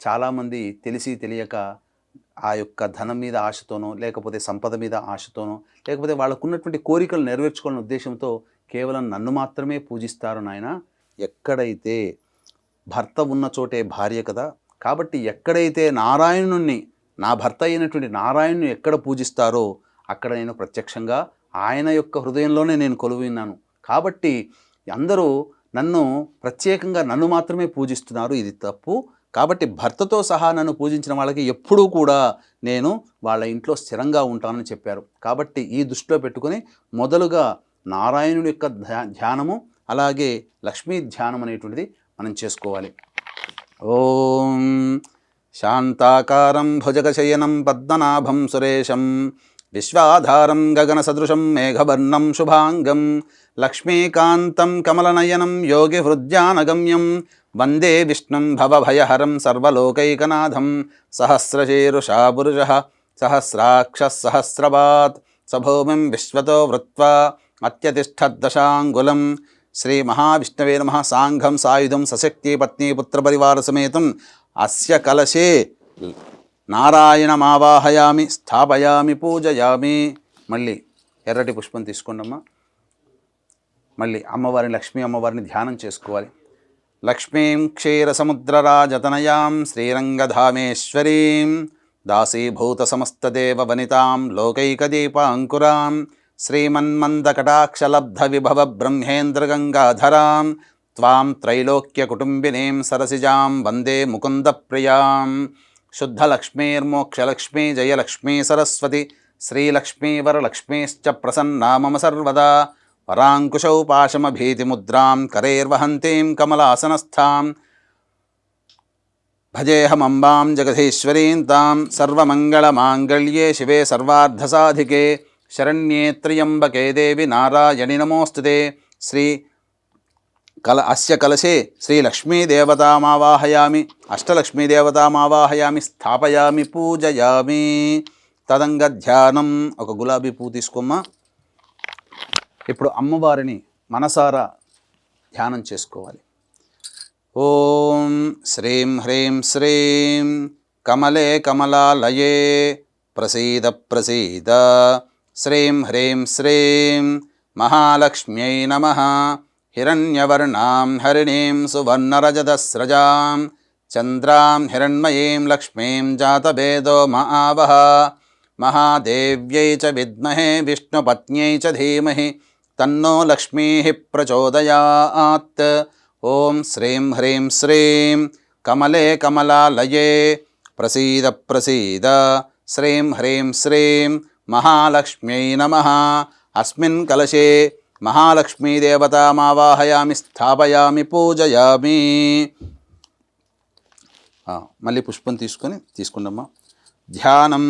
[SPEAKER 4] చాలామంది తెలిసి తెలియక ఆ యొక్క ధనం మీద ఆశతోనో లేకపోతే సంపద మీద ఆశతోనో లేకపోతే వాళ్ళకున్నటువంటి కోరికలు నెరవేర్చుకోవాలనే ఉద్దేశంతో కేవలం నన్ను మాత్రమే పూజిస్తారు నాయన. ఎక్కడైతే భర్త ఉన్న చోటే భార్య కదా, కాబట్టి ఎక్కడైతే నారాయణుణ్ణి నా భర్త అయినటువంటి నారాయణుని ఎక్కడ పూజిస్తారో అక్కడ నేను ప్రత్యక్షంగా ఆయన యొక్క హృదయంలోనే నేను కొలువున్నాను. కాబట్టి అందరూ నన్ను ప్రత్యేకంగా నన్ను మాత్రమే పూజిస్తున్నారు, ఇది తప్పు. కాబట్టి భర్తతో సహా నన్ను పూజించిన వాళ్ళకి ఎప్పుడూ కూడా నేను వాళ్ళ ఇంట్లో స్థిరంగా ఉంటానని చెప్పారు. కాబట్టి ఈ దృష్టిలో పెట్టుకొని మొదలుగా నారాయణుడి యొక్క ధ్యానము అలాగే లక్ష్మీ ధ్యానం అనేటువంటిది మనం చేసుకోవాలి. ఓం శాంతాకారం భుజగశయనం పద్మనాభం సురేశం విశ్వాధారం గగనసదృశం మేఘవర్ణం శుభాంగం లక్ష్మీకాంతం కమలనయనం యోగి హృద్యానగమ్యం వందే విష్ణుం భవభయహరం సర్వలోకైకనాథం సహస్రశీరుషా పురుషః సహస్రాక్ష సహస్రపాత్ సభూమిం విశ్వతో వృత్వా అత్యతిష్ఠద్దశాంగులం. శ్రీ మహావిష్ణవే నమః. సాంఘం సాయుధం సశక్తి పత్ని పుత్రపరివార సమేతం అస్య కలశే నారాయణమావాహయామి స్థాపయామి పూజయామి. మళ్ళీ ఎర్రటి పుష్పం తీసుకోండమ్మా. మళ్ళీ అమ్మవారిని, లక్ష్మీ అమ్మవారిని ధ్యానం చేసుకోవాలి. లక్ష్మీం క్షీరసముద్రరాజతనయాం శ్రీరంగధామేశ్వరీం దాసీభూత సమస్తదేవ వనితాం లోకైకదీపాంకురాం శ్రీమన్మందకటాక్షలబ్ధ విభవ బ్రహ్మేంద్రగంగాధరాం త్వాం త్రైలోక్యకుటుంబినీం సరసిజాం వందే ముకుందప్రియాం. శుద్ధలక్ష్మీర్మోక్షలక్ష్మీ జయలక్ష్మీ సరస్వతి శ్రీలక్ష్మీ వరలక్ష్మీశ్చ ప్రసన్నా మమ సర్వదా. వరాంకుశౌ పాశమభీతిముద్రాం కరైర్వహంతీం కమలాసనస్థాం భజేహమంబాం జగదీశ్వరీం తాం. సర్వమంగళమాంగళ్యే శివే సర్వార్ధసాధికే శరణ్యే త్ర్యంబకే దేవి నారాయణి నమోస్తుతే. అస్య కలశే శ్రీలక్ష్మీదేవతామావాహయామి అష్టలక్ష్మీదేవతామావాహయామి స్థాపయామి పూజయామి. తదంగ ధ్యానం. ఒక గులాబీ పువ్వు తీసుకోమ్మా. ఇప్పుడు అమ్మవారిని మనసారా ధ్యానం చేసుకోవాలి. ఓం శ్రీం హ్రీం శ్రీం కమలే కమలాలయే ప్రసీద ప్రసీద. శ్రీం హ్రీం శ్రీం మహాలక్ష్మ్యై నమః. హిరణ్యవర్ణాం హరిణీం సువర్ణరజతస్రజాం చంద్రాం హిరణ్మయీం లక్ష్మీం జాతవేదో మహావహ. మహాదేవ్యై చ విద్మహే విష్ణుపత్న్యై చ ధీమహి తన్నో లక్ష్మీః ప్రచోదయాత్. ఓం శ్రీం హ్రీం శ్రీం కమలే కమలాలయే ప్రసీద ప్రసీద. శ్రీం హ్రీం శ్రీం మహాలక్ష్మ్యై నమః. అస్మిన్ కలశే మహాలక్ష్మీదేవతామావాహయామి స్థాపయామి పూజయామి. మళ్ళీ పుష్పం తీసుకుండమ్మా. ధ్యానం.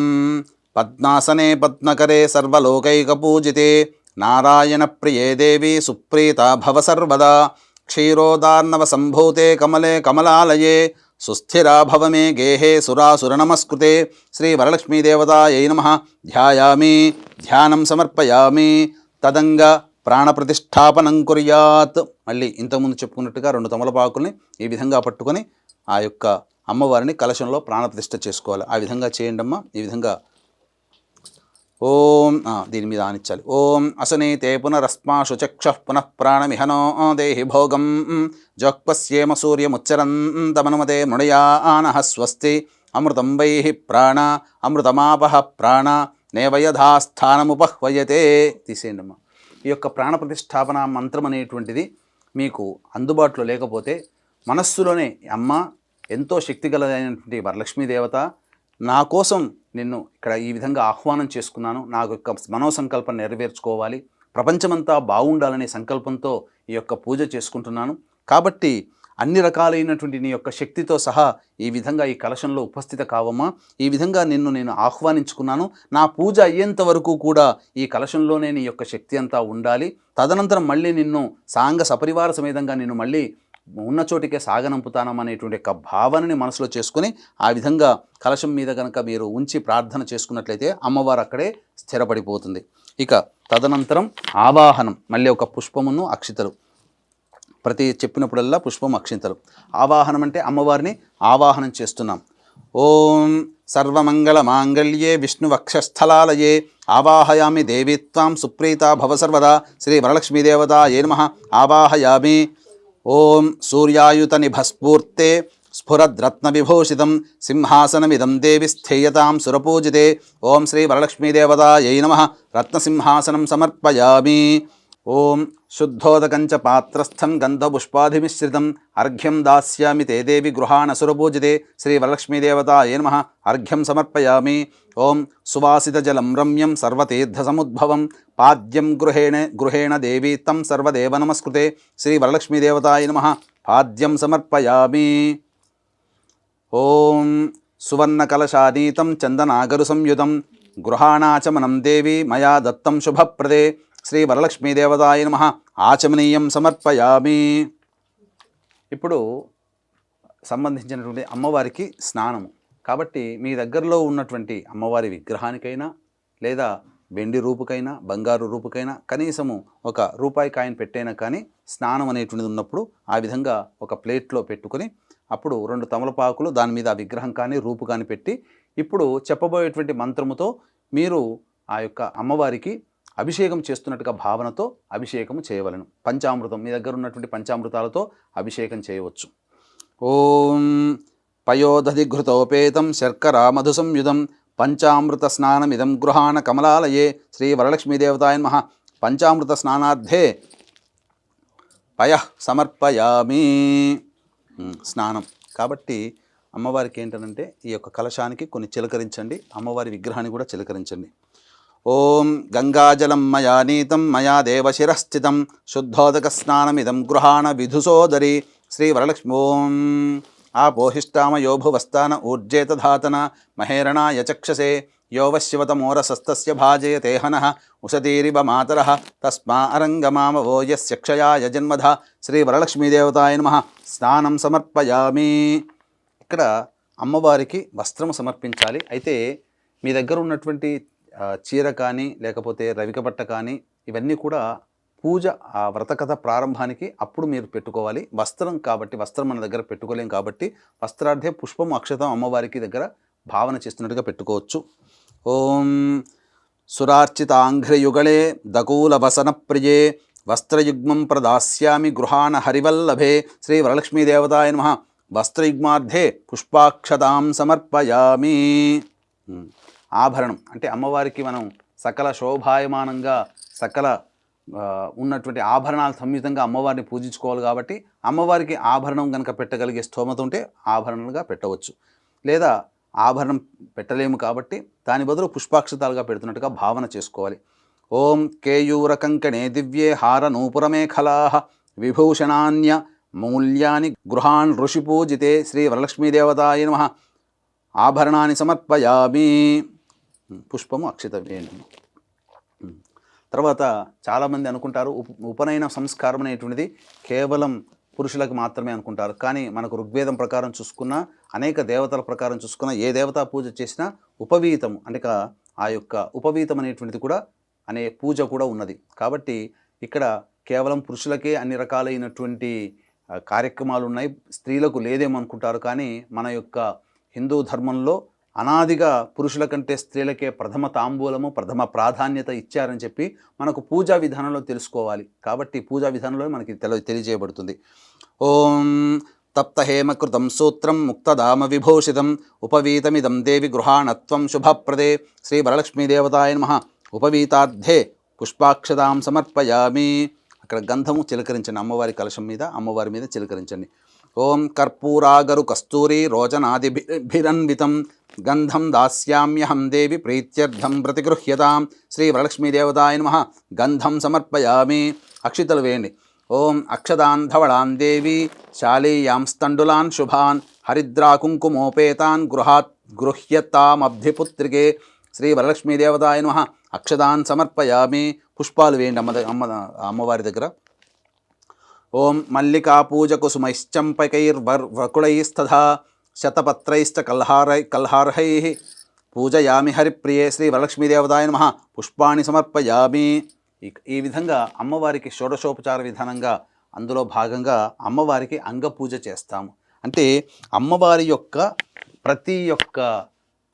[SPEAKER 4] పద్మాసనే పద్మకరే సర్వలోకైకపూజితే నారాయణ ప్రియే దేవి సుప్రీతా భవ సర్వదా. క్షీరోదార్ణవ సంభూతే కమలే కమలాలయే సుస్థిరా భవ మే గేహే సురాసురనమస్కృతే. శ్రీ వరలక్ష్మీదేవతాయై నమః. ధ్యాయామి, ధ్యానం సమర్పయామి. తదంగ ప్రాణప్రతిష్ఠాపనం కుర్యాత్. మళ్ళీ ఇంతకుముందు చెప్పుకున్నట్టుగా 2 తమలపాకుల్ని ఈ విధంగా పట్టుకొని ఆ యొక్క అమ్మవారిని కలశంలో ప్రాణప్రతిష్ఠ చేసుకోవాలి. ఆ విధంగా చేయండి అమ్మా. ఈ విధంగా ఓం దీని మీద ఆనిచ్చాలి. ఓం అసనీతే పునరస్మాషు చక్షః పునః ప్రాణమిహనో దేహి భోగం జోక్పస్యేమ సూర్యముచ్చరంతమనుమతే మృణయానః స్వస్తి. అమృతం వైః ప్రాణ అమృతమాపః ప్రాణ నేవయథాస్థానముపహ్వయతే. తీసేయండి అమ్మా. ఈ యొక్క ప్రాణప్రతిష్ఠాపన మంత్రం అనేటువంటిది మీకు అందుబాటులో లేకపోతే మనస్సులోనే అమ్మ ఎంతో శక్తిగలదైనటువంటి వరలక్ష్మీదేవత, నా కోసం నిన్ను ఇక్కడ ఈ విధంగా ఆహ్వానం చేసుకున్నాను, నాకు యొక్క మనోసంకల్పం నెరవేర్చుకోవాలి, ప్రపంచమంతా బాగుండాలనే సంకల్పంతో ఈ యొక్క పూజ చేసుకుంటున్నాను. కాబట్టి అన్ని రకాలైనటువంటి నీ యొక్క శక్తితో సహా ఈ విధంగా ఈ కలశంలో ఉపస్థిత కావమ్మా. ఈ విధంగా నేను ఆహ్వానించుకున్నాను. నా పూజ అయ్యేంత వరకు కూడా ఈ కలశంలోనే నీ యొక్క శక్తి అంతా ఉండాలి. తదనంతరం మళ్ళీ నిన్ను సాంగ సపరివార సమేతంగా నిన్ను మళ్ళీ ఉన్న చోటికే సాగనంపుతానమనేటువంటి యొక్క భావనని మనసులో చేసుకుని ఆ విధంగా కలశం మీద కనుక మీరు ఉంచి ప్రార్థన చేసుకున్నట్లయితే అమ్మవారు అక్కడే స్థిరపడిపోతుంది. ఇక తదనంతరం ఆవాహనం. మళ్ళీ ఒక పుష్పమును అక్షితలు, ప్రతి చెప్పినప్పుడల్లా పుష్పం అక్షింతలు. ఆవాహనం అంటే అమ్మవారిని ఆవాహనం చేస్తున్నాం. ఓం సర్వమంగళ మాంగళ్యే విష్ణువక్షస్థలాలయే ఆవాహయామి దేవీత్వాం సుప్రీతా భవ సర్వదా. శ్రీ వరలక్ష్మీదేవతాయై నమః. ఆవాహయామి. ఓం సూర్యాయుత నిభస్ఫూర్తే స్ఫురద్రత్నవిభూషితం సింహాసనమిదం దేవి స్థేయతాం సురపూజితే. ఓం శ్రీ వరలక్ష్మీదేవతాయై నమః. రత్నసింహాసనం సమర్పయామి. ఓం శుద్ధోదకంచ పాత్రస్థం గంధపుష్పాధిమిశ్రితం అర్ఘ్యం దాస్యామి తే దేవి గృహాణ సురపూజితే. శ్రీ వరలక్ష్మీదేవతాయై నమః. అర్ఘ్యం సమర్పయామి. ఓం సువాసితజలం రమ్యం సర్వతీర్థసముద్భవం పాద్యం గృహేణ దేవీ తం సర్వదేవ నమస్కృతే. శ్రీ వరలక్ష్మీదేవతాయై నమః. పాద్యం సమర్పయామి. ఓం సువర్ణకలశానీతం చందనాగరు సంయుతం గృహాణాచమనం దేవి మయా దత్తం శుభప్రదే. శ్రీ వరలక్ష్మీదేవతాయై నమః. ఆచమనీయం సమర్పయామి. ఇప్పుడు సంబంధించినటువంటి అమ్మవారికి స్నానము. కాబట్టి మీ దగ్గరలో ఉన్నటువంటి అమ్మవారి విగ్రహానికైనా లేదా వెండి రూపుకైనా బంగారు రూపుకైనా కనీసము ఒక రూపాయి కాయిన్ పెట్టైనా కానీ స్నానం అనేటువంటిది ఉన్నప్పుడు ఆ విధంగా ఒక ప్లేట్లో పెట్టుకొని అప్పుడు 2 తమలపాకులు దాని మీద ఆ విగ్రహం కానీ రూపు కానీ పెట్టి ఇప్పుడు చెప్పబోయేటువంటి మంత్రముతో మీరు ఆ యొక్క అమ్మవారికి అభిషేకం చేస్తున్నట్టుగా భావనతో అభిషేకం చేయవలను. పంచామృతం మీ దగ్గర ఉన్నటువంటి పంచామృతాలతో అభిషేకం చేయవచ్చు. ఓం పయోదధిఘృతోపేతం శర్కరా మధు సంయుధం పంచామృత స్నానమిదం గృహాణ కమలాలయే శ్రీ వరలక్ష్మీదేవతాయ నమః. పంచామృత స్నానార్థే పయ సమర్పయామి. స్నానం కాబట్టి అమ్మవారికి ఏంటంటే ఈ యొక్క కలశానికి కొన్ని చిలకరించండి, అమ్మవారి విగ్రహాన్ని కూడా చిలకరించండి. ఓం గంగాజలం మయా నీతం మయా దేవశిరస్థితం శుద్ధోదక స్నానమిదం గృహాణ విధుసోదరి శ్రీ వరలక్ష్మి. ఓం ఆపోహిష్టామయో భువస్థాన ఊర్జేతధాతన మహేరణాయ చక్షసే యోవశివతమోరసస్తస్య భాజయతే హనః ఉషతీరివ మాతరః తస్మా అరంగమామవో యస్య క్షయాయ జన్మధ శ్రీ వరలక్ష్మీదేవతాయ నమః. స్నానం సమర్పయామి. ఇక్కడ అమ్మవారికి వస్త్రం సమర్పించాలి. అయితే మీ దగ్గర ఉన్నటువంటి చీర కానీ లేకపోతే రవిక బట్ట కానీ ఇవన్నీ కూడా పూజ ఆ వ్రతకథ ప్రారంభానికి అప్పుడు మీరు పెట్టుకోవాలి. వస్త్రం కాబట్టి వస్త్రం మన దగ్గర పెట్టుకోలేం కాబట్టి వస్త్రార్థే పుష్పం అక్షతం అమ్మవారికి దగ్గర భావన చేస్తున్నట్టుగా పెట్టుకోవచ్చు. ఓం సురార్చితాంఘ్రయుగళే దకూల వసన ప్రియే వస్త్రయుగ్మం ప్రదాస్యామి గృహాణ హరివల్లభే శ్రీ వరలక్ష్మీదేవతాయ నమః. వస్త్రయుగ్మార్థే పుష్పాక్షతాం సమర్పయామి. ఆభరణం అంటే అమ్మవారికి మనం సకల శోభాయమానంగా సకల ఉన్నటువంటి ఆభరణాలు సంయుతంగా అమ్మవారిని పూజించుకోవాలి కాబట్టి అమ్మవారికి ఆభరణం కనుక పెట్టగలిగే స్తోమత ఉంటే ఆభరణలుగా పెట్టవచ్చు. లేదా ఆభరణం పెట్టలేము కాబట్టి దాని బదులు పుష్పాక్షతాలుగా పెడుతున్నట్టుగా భావన చేసుకోవాలి. ఓం కేయూర కంకణే దివ్యే హార నూపురమేఖలా విభూషణాన్య మూల్యాని గృహాన్ ఋషి పూజితే శ్రీ వరలక్ష్మీదేవతాయ నమః. ఆభరణాన్ని సమర్పయామి. పుష్పము అక్షత వేయండి. తర్వాత చాలామంది అనుకుంటారు ఉపనయన సంస్కారం అనేటువంటిది కేవలం పురుషులకు మాత్రమే అనుకుంటారు. కానీ మనకు ఋగ్వేదం ప్రకారం చూసుకున్నా అనేక దేవతల ప్రకారం చూసుకున్నా ఏ దేవతా పూజ చేసినా ఉపవీతం అంటే ఆ యొక్క ఉపవీతం అనేటువంటిది కూడా అనే పూజ కూడా ఉన్నది. కాబట్టి ఇక్కడ కేవలం పురుషులకే అన్ని రకాలైనటువంటి కార్యక్రమాలు ఉన్నాయి, స్త్రీలకు లేదేమనుకుంటారు. కానీ మన యొక్క హిందూ ధర్మంలో అనాదిగా పురుషుల కంటే స్త్రీలకే ప్రథమ తాంబూలము ప్రథమ ప్రాధాన్యత ఇచ్చారని చెప్పి మనకు పూజా విధానంలో తెలుసుకోవాలి. కాబట్టి పూజా విధానంలో మనకి తెలియజేయబడుతుంది. ఓం తప్తహేమకృతం సూత్రం ముక్తదామ విభూషితం ఉపవీతమిదం దేవి గృహాణత్వం శుభప్రదే శ్రీ వరలక్ష్మీదేవతాయ నమః. ఉపవీతార్థే పుష్పాక్షతాం సమర్పయామి. అక్కడ గంధము చిలకరించండి, అమ్మవారి కలశం మీద అమ్మవారి మీద చిలకరించండి. ఓం కర్పూరాగరు కస్తూరి రోచనాదిభిరన్వితం గంధం దాస్యామ్యహం దేవి ప్రీత్యర్థం ప్రతిగృహ్యతాం శ్రీ వరలక్ష్మీదేవతాయ నమః. గంధం సమర్పయామి. అక్షితలు వేయండి. ఓం అక్షదాన్ ధవళాన్ దేవి శాలీయాం స్థండులాన్ శుభాన్ హరిద్రాకుంకుమోపేతాన్ గృహ్యతామబ్ధిపుత్రికే శ్రీ వరలక్ష్మీదేవతాయ నమః. అక్షదాన్ సమర్పయామి. పుష్పాలు వేయండి అమ్మవారి దగ్గర. ఓం మల్లికా పూజ కుసుమైశ్చంపకైర్వకుళైస్తథా శతపత్రైశ్చ కల్హార్హై పూజయామి హరిప్రియే శ్రీ వరలక్ష్మీదేవతాయ నమః. పుష్పాన్ని సమర్పయామి. ఈ విధంగా అమ్మవారికి షోడశోపచార విధానంగా అందులో భాగంగా అమ్మవారికి అంగపూజ చేస్తాము. అంటే అమ్మవారి యొక్క ప్రతి ఒక్క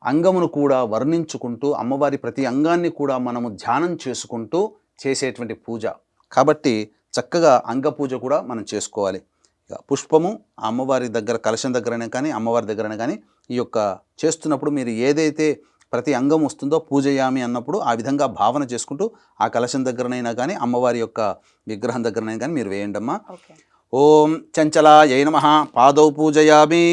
[SPEAKER 4] అంగమును కూడా వర్ణించుకుంటూ అమ్మవారి ప్రతి అంగాన్ని కూడా మనము ధ్యానం చేసుకుంటూ చేసేటువంటి పూజ కాబట్టి చక్కగా అంగపూజ కూడా మనం చేసుకోవాలి. ఇక పుష్పము అమ్మవారి దగ్గర కలశం దగ్గరైనా కానీ అమ్మవారి దగ్గరైనా కానీ ఈ యొక్క చేస్తున్నప్పుడు మీరు ఏదైతే ప్రతి అంగం వస్తుందో పూజయామి అన్నప్పుడు ఆ విధంగా భావన చేసుకుంటూ ఆ కలశం దగ్గరనైనా కానీ అమ్మవారి యొక్క విగ్రహం దగ్గరనైనా కానీ మీరు వేయండమ్మా. ఓం చంచలాయై నమః పాదౌ పూజయామి.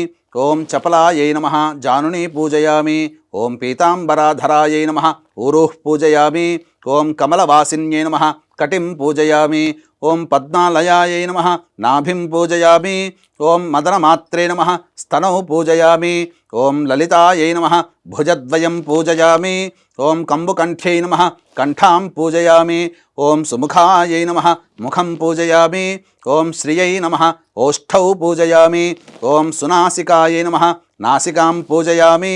[SPEAKER 4] ఓం చపలాయై నమః జానుని పూజయామి. ఓం పీతాంబరాధరాయై నమః ఊరుః పూజయామి. ఓం కమలవాసిన్యై నమః కటిం పూజయామి. ఓం పద్మాలయాయై నమః నాభిం పూజయామి. ఓం మదనమాత్రే నమః స్తనౌ పూజయామి. ఓం లలితాయై నమః భుజద్వయం పూజయామి. ఓం కంబుకంఠ్యై నమః కంఠాం పూజయామి. ఓం సుముఖాయై నమః ముఖం పూజయామి. ఓం శ్రియై నమః ఓష్ఠౌ పూజయామి. ఓం సునాసికాయై నమః నాసికాం పూజయామి.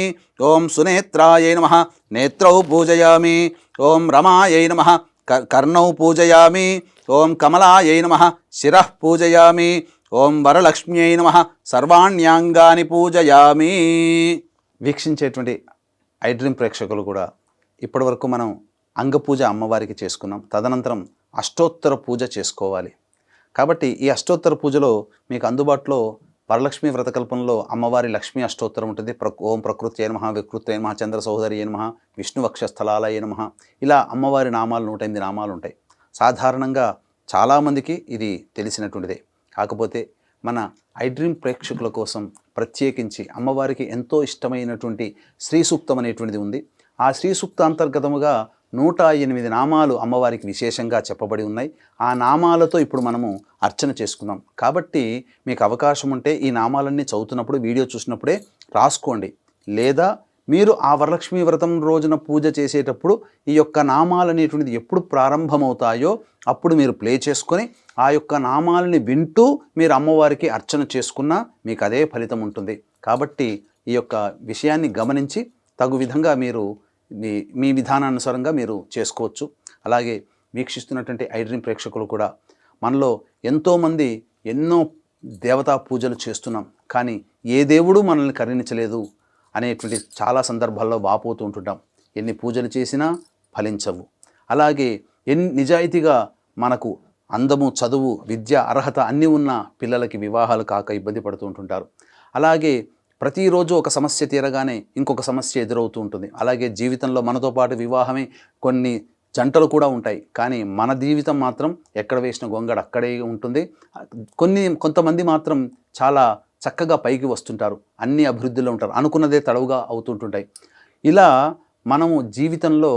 [SPEAKER 4] ఓం సునేత్రాయై నమః నేత్రౌ పూజయామి. ఓం రమాయై నమః కర్ణౌ పూజయామి. ఓం కమలాయై నమః శిరః పూజయామి. ఓం వరలక్ష్మ్యై నమః సర్వాణ్యాంగాని పూజయామి. వీక్షించేటువంటి ఐడ్రీమ్ ప్రేక్షకులు కూడా ఇప్పటివరకు మనం అంగపూజ అమ్మవారికి చేసుకున్నాం. తదనంతరం అష్టోత్తర పూజ చేసుకోవాలి. కాబట్టి ఈ అష్టోత్తర పూజలో మీకు అందుబాటులో వరలక్ష్మి వ్రతకల్పంలో అమ్మవారి లక్ష్మీ అష్టోత్తరం ఉంటుంది. ఓం ప్రకృత్యై నమః వికృత్యై నమః చంద్ర సహోదరియై నమః విష్ణువక్షస్థలాలయై నమః. ఇలా అమ్మవారి నామాలు 108 నామాలు ఉంటాయి. సాధారణంగా చాలామందికి ఇది తెలిసినటువంటిదే. కాకపోతే మన ఐడ్రీమ్ ప్రేక్షకుల కోసం ప్రత్యేకించి అమ్మవారికి ఎంతో ఇష్టమైనటువంటి శ్రీ సూక్తం అనేటువంటిది ఉంది. ఆ శ్రీ సూక్త అంతర్గతముగా 108 నామాలు అమ్మవారికి విశేషంగా చెప్పబడి ఉన్నాయి. ఆ నామాలతో ఇప్పుడు మనము అర్చన చేసుకుందాం. కాబట్టి మీకు అవకాశం ఉంటే ఈ నామాలన్నీ చదువుతున్నప్పుడు వీడియో చూసినప్పుడే రాసుకోండి. లేదా మీరు ఆ వరలక్ష్మీ వ్రతం రోజున పూజ చేసేటప్పుడు ఈ యొక్క నామాలు అనేటువంటిది ఎప్పుడు ప్రారంభమవుతాయో అప్పుడు మీరు ప్లే చేసుకొని ఆ యొక్క నామాలని వింటూ మీరు అమ్మవారికి అర్చన చేసుకున్నా మీకు అదే ఫలితం ఉంటుంది. కాబట్టి ఈ యొక్క విషయాన్ని గమనించి తగు విధంగా మీరు మీ విధానానుసారంగా మీరు చేసుకోవచ్చు. అలాగే వీక్షిస్తున్నటువంటి ఐడ్రీమ్ ప్రేక్షకులు కూడా మనలో ఎంతోమంది ఎన్నో దేవతా పూజలు చేస్తున్నాం, కానీ ఏ దేవుడు మనల్ని కరుణించలేదు అనేటువంటి చాలా సందర్భాల్లో వాపోతూ ఉంటుంటాం. ఎన్ని పూజలు చేసినా ఫలించవు. అలాగే నిజాయితీగా మనకు అందము, చదువు, విద్య, అర్హత అన్నీ ఉన్న పిల్లలకి వివాహాలు కాక ఇబ్బంది పడుతూ ఉంటుంటారు. అలాగే ప్రతిరోజు ఒక సమస్య తీరగానే ఇంకొక సమస్య ఎదురవుతూ ఉంటుంది. అలాగే జీవితంలో మనతో పాటు వివాహమే కొన్ని జంటలు కూడా ఉంటాయి, కానీ మన జీవితం మాత్రం ఎక్కడ వేసిన గొంగడ అక్కడే ఉంటుంది. కొంతమంది మాత్రం చాలా చక్కగా పైకి వస్తుంటారు, అన్ని అభివృద్ధిలో ఉంటారు, అనుకున్నదే తడవుగా అవుతుంటుంటాయి. ఇలా మనము జీవితంలో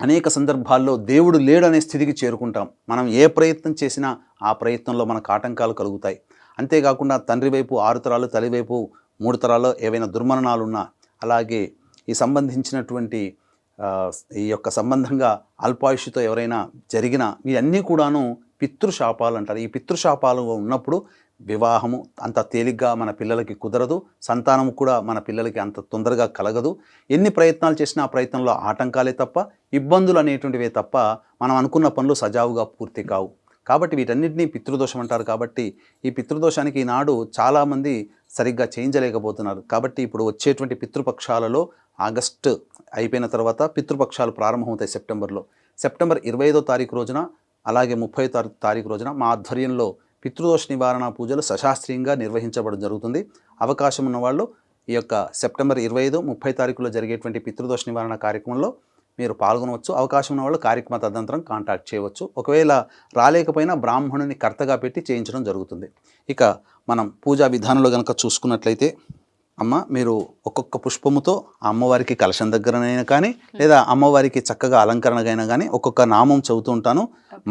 [SPEAKER 4] అనేక సందర్భాల్లో దేవుడు లేడనే స్థితికి చేరుకుంటాం. మనం ఏ ప్రయత్నం చేసినా ఆ ప్రయత్నంలో మనకు ఆటంకాలు కలుగుతాయి. అంతేకాకుండా తండ్రి వైపు 6 తరాలు, తల్లి వైపు 3 తరాల్లో ఏవైనా దుర్మరణాలున్నా, అలాగే ఈ సంబంధించినటువంటి ఈ యొక్క సంబంధంగా అల్పాయుషుతో ఎవరైనా జరిగిన ఇవన్నీ కూడాను పితృశాపాలు అంటారు. ఈ పితృశాపాలు ఉన్నప్పుడు వివాహము అంత తేలిగ్గా మన పిల్లలకి కుదరదు, సంతానము కూడా మన పిల్లలకి అంత తొందరగా కలగదు. ఎన్ని ప్రయత్నాలు చేసినా ఆ ప్రయత్నంలో ఆటంకాలే తప్ప ఇబ్బందులు అనేటువంటివే తప్ప మనం అనుకున్న పనులు సజావుగా పూర్తి కావు. కాబట్టి వీటన్నిటినీ పితృదోషం అంటారు. కాబట్టి ఈ పితృదోషానికి ఈనాడు చాలామంది సరిగ్గా చేయించలేకపోతున్నారు. కాబట్టి ఇప్పుడు వచ్చేటువంటి పితృపక్షాలలో ఆగస్టు అయిపోయిన తర్వాత పితృపక్షాలు ప్రారంభమవుతాయి సెప్టెంబర్ 25వ తారీఖు రోజున, అలాగే 30వ తారీఖు రోజున మా ఆధ్వర్యంలో పితృదోష నివారణ పూజలు సశాస్త్రీయంగా నిర్వహించబడడం జరుగుతుంది. అవకాశం ఉన్నవాళ్ళు ఈ యొక్క సెప్టెంబర్ 25, 30 తారీఖులో జరిగేటువంటి పితృదోష నివారణ కార్యక్రమంలో మీరు పాల్గొనవచ్చు. అవకాశం ఉన్న వాళ్ళు కార్యక్రమ తదనంతరం కాంటాక్ట్ చేయవచ్చు. ఒకవేళ రాలేకపోయినా బ్రాహ్మణుని కర్తగా పెట్టి చేయించడం జరుగుతుంది. ఇక మనం పూజా విధానంలో కనుక చూసుకున్నట్లయితే, అమ్మ మీరు ఒక్కొక్క పుష్పముతో ఆ అమ్మవారికి కలశం దగ్గరనైనా కానీ లేదా అమ్మవారికి చక్కగా అలంకరణగైనా కానీ ఒక్కొక్క నామం చదువుతూ ఉంటాను.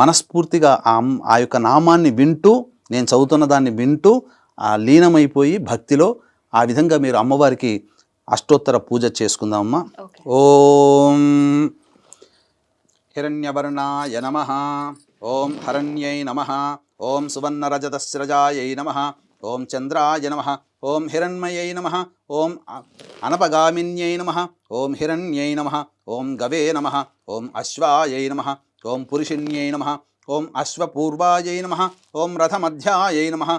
[SPEAKER 4] మనస్ఫూర్తిగా ఆ యొక్క నామాన్ని వింటూ, నేను చదువుతున్న దాన్ని వింటూ ఆ లీనమైపోయి భక్తిలో ఆ విధంగా మీరు అమ్మవారికి అష్టోత్తర పూజ చేసుకుందామమ్మా. ఓం హిరణ్యవర్ణాయ నమః. ఓం హరణ్యై నమః. ఓం సువర్ణరజతస్రజాయై నమః. ఓం చంద్రాయ నమః. ఓం హిరణ్మయై నమః. ఓం అనపగామిన్యై నమః. ఓం హిరణ్యై నమః. ఓం గవే నమః. ఓం అశ్వాయై నమః. ఓం పురుషిణ్యై నమః. ఓం అశ్వపూర్వాయై నమః. ఓం రథమధ్యాయై నమః.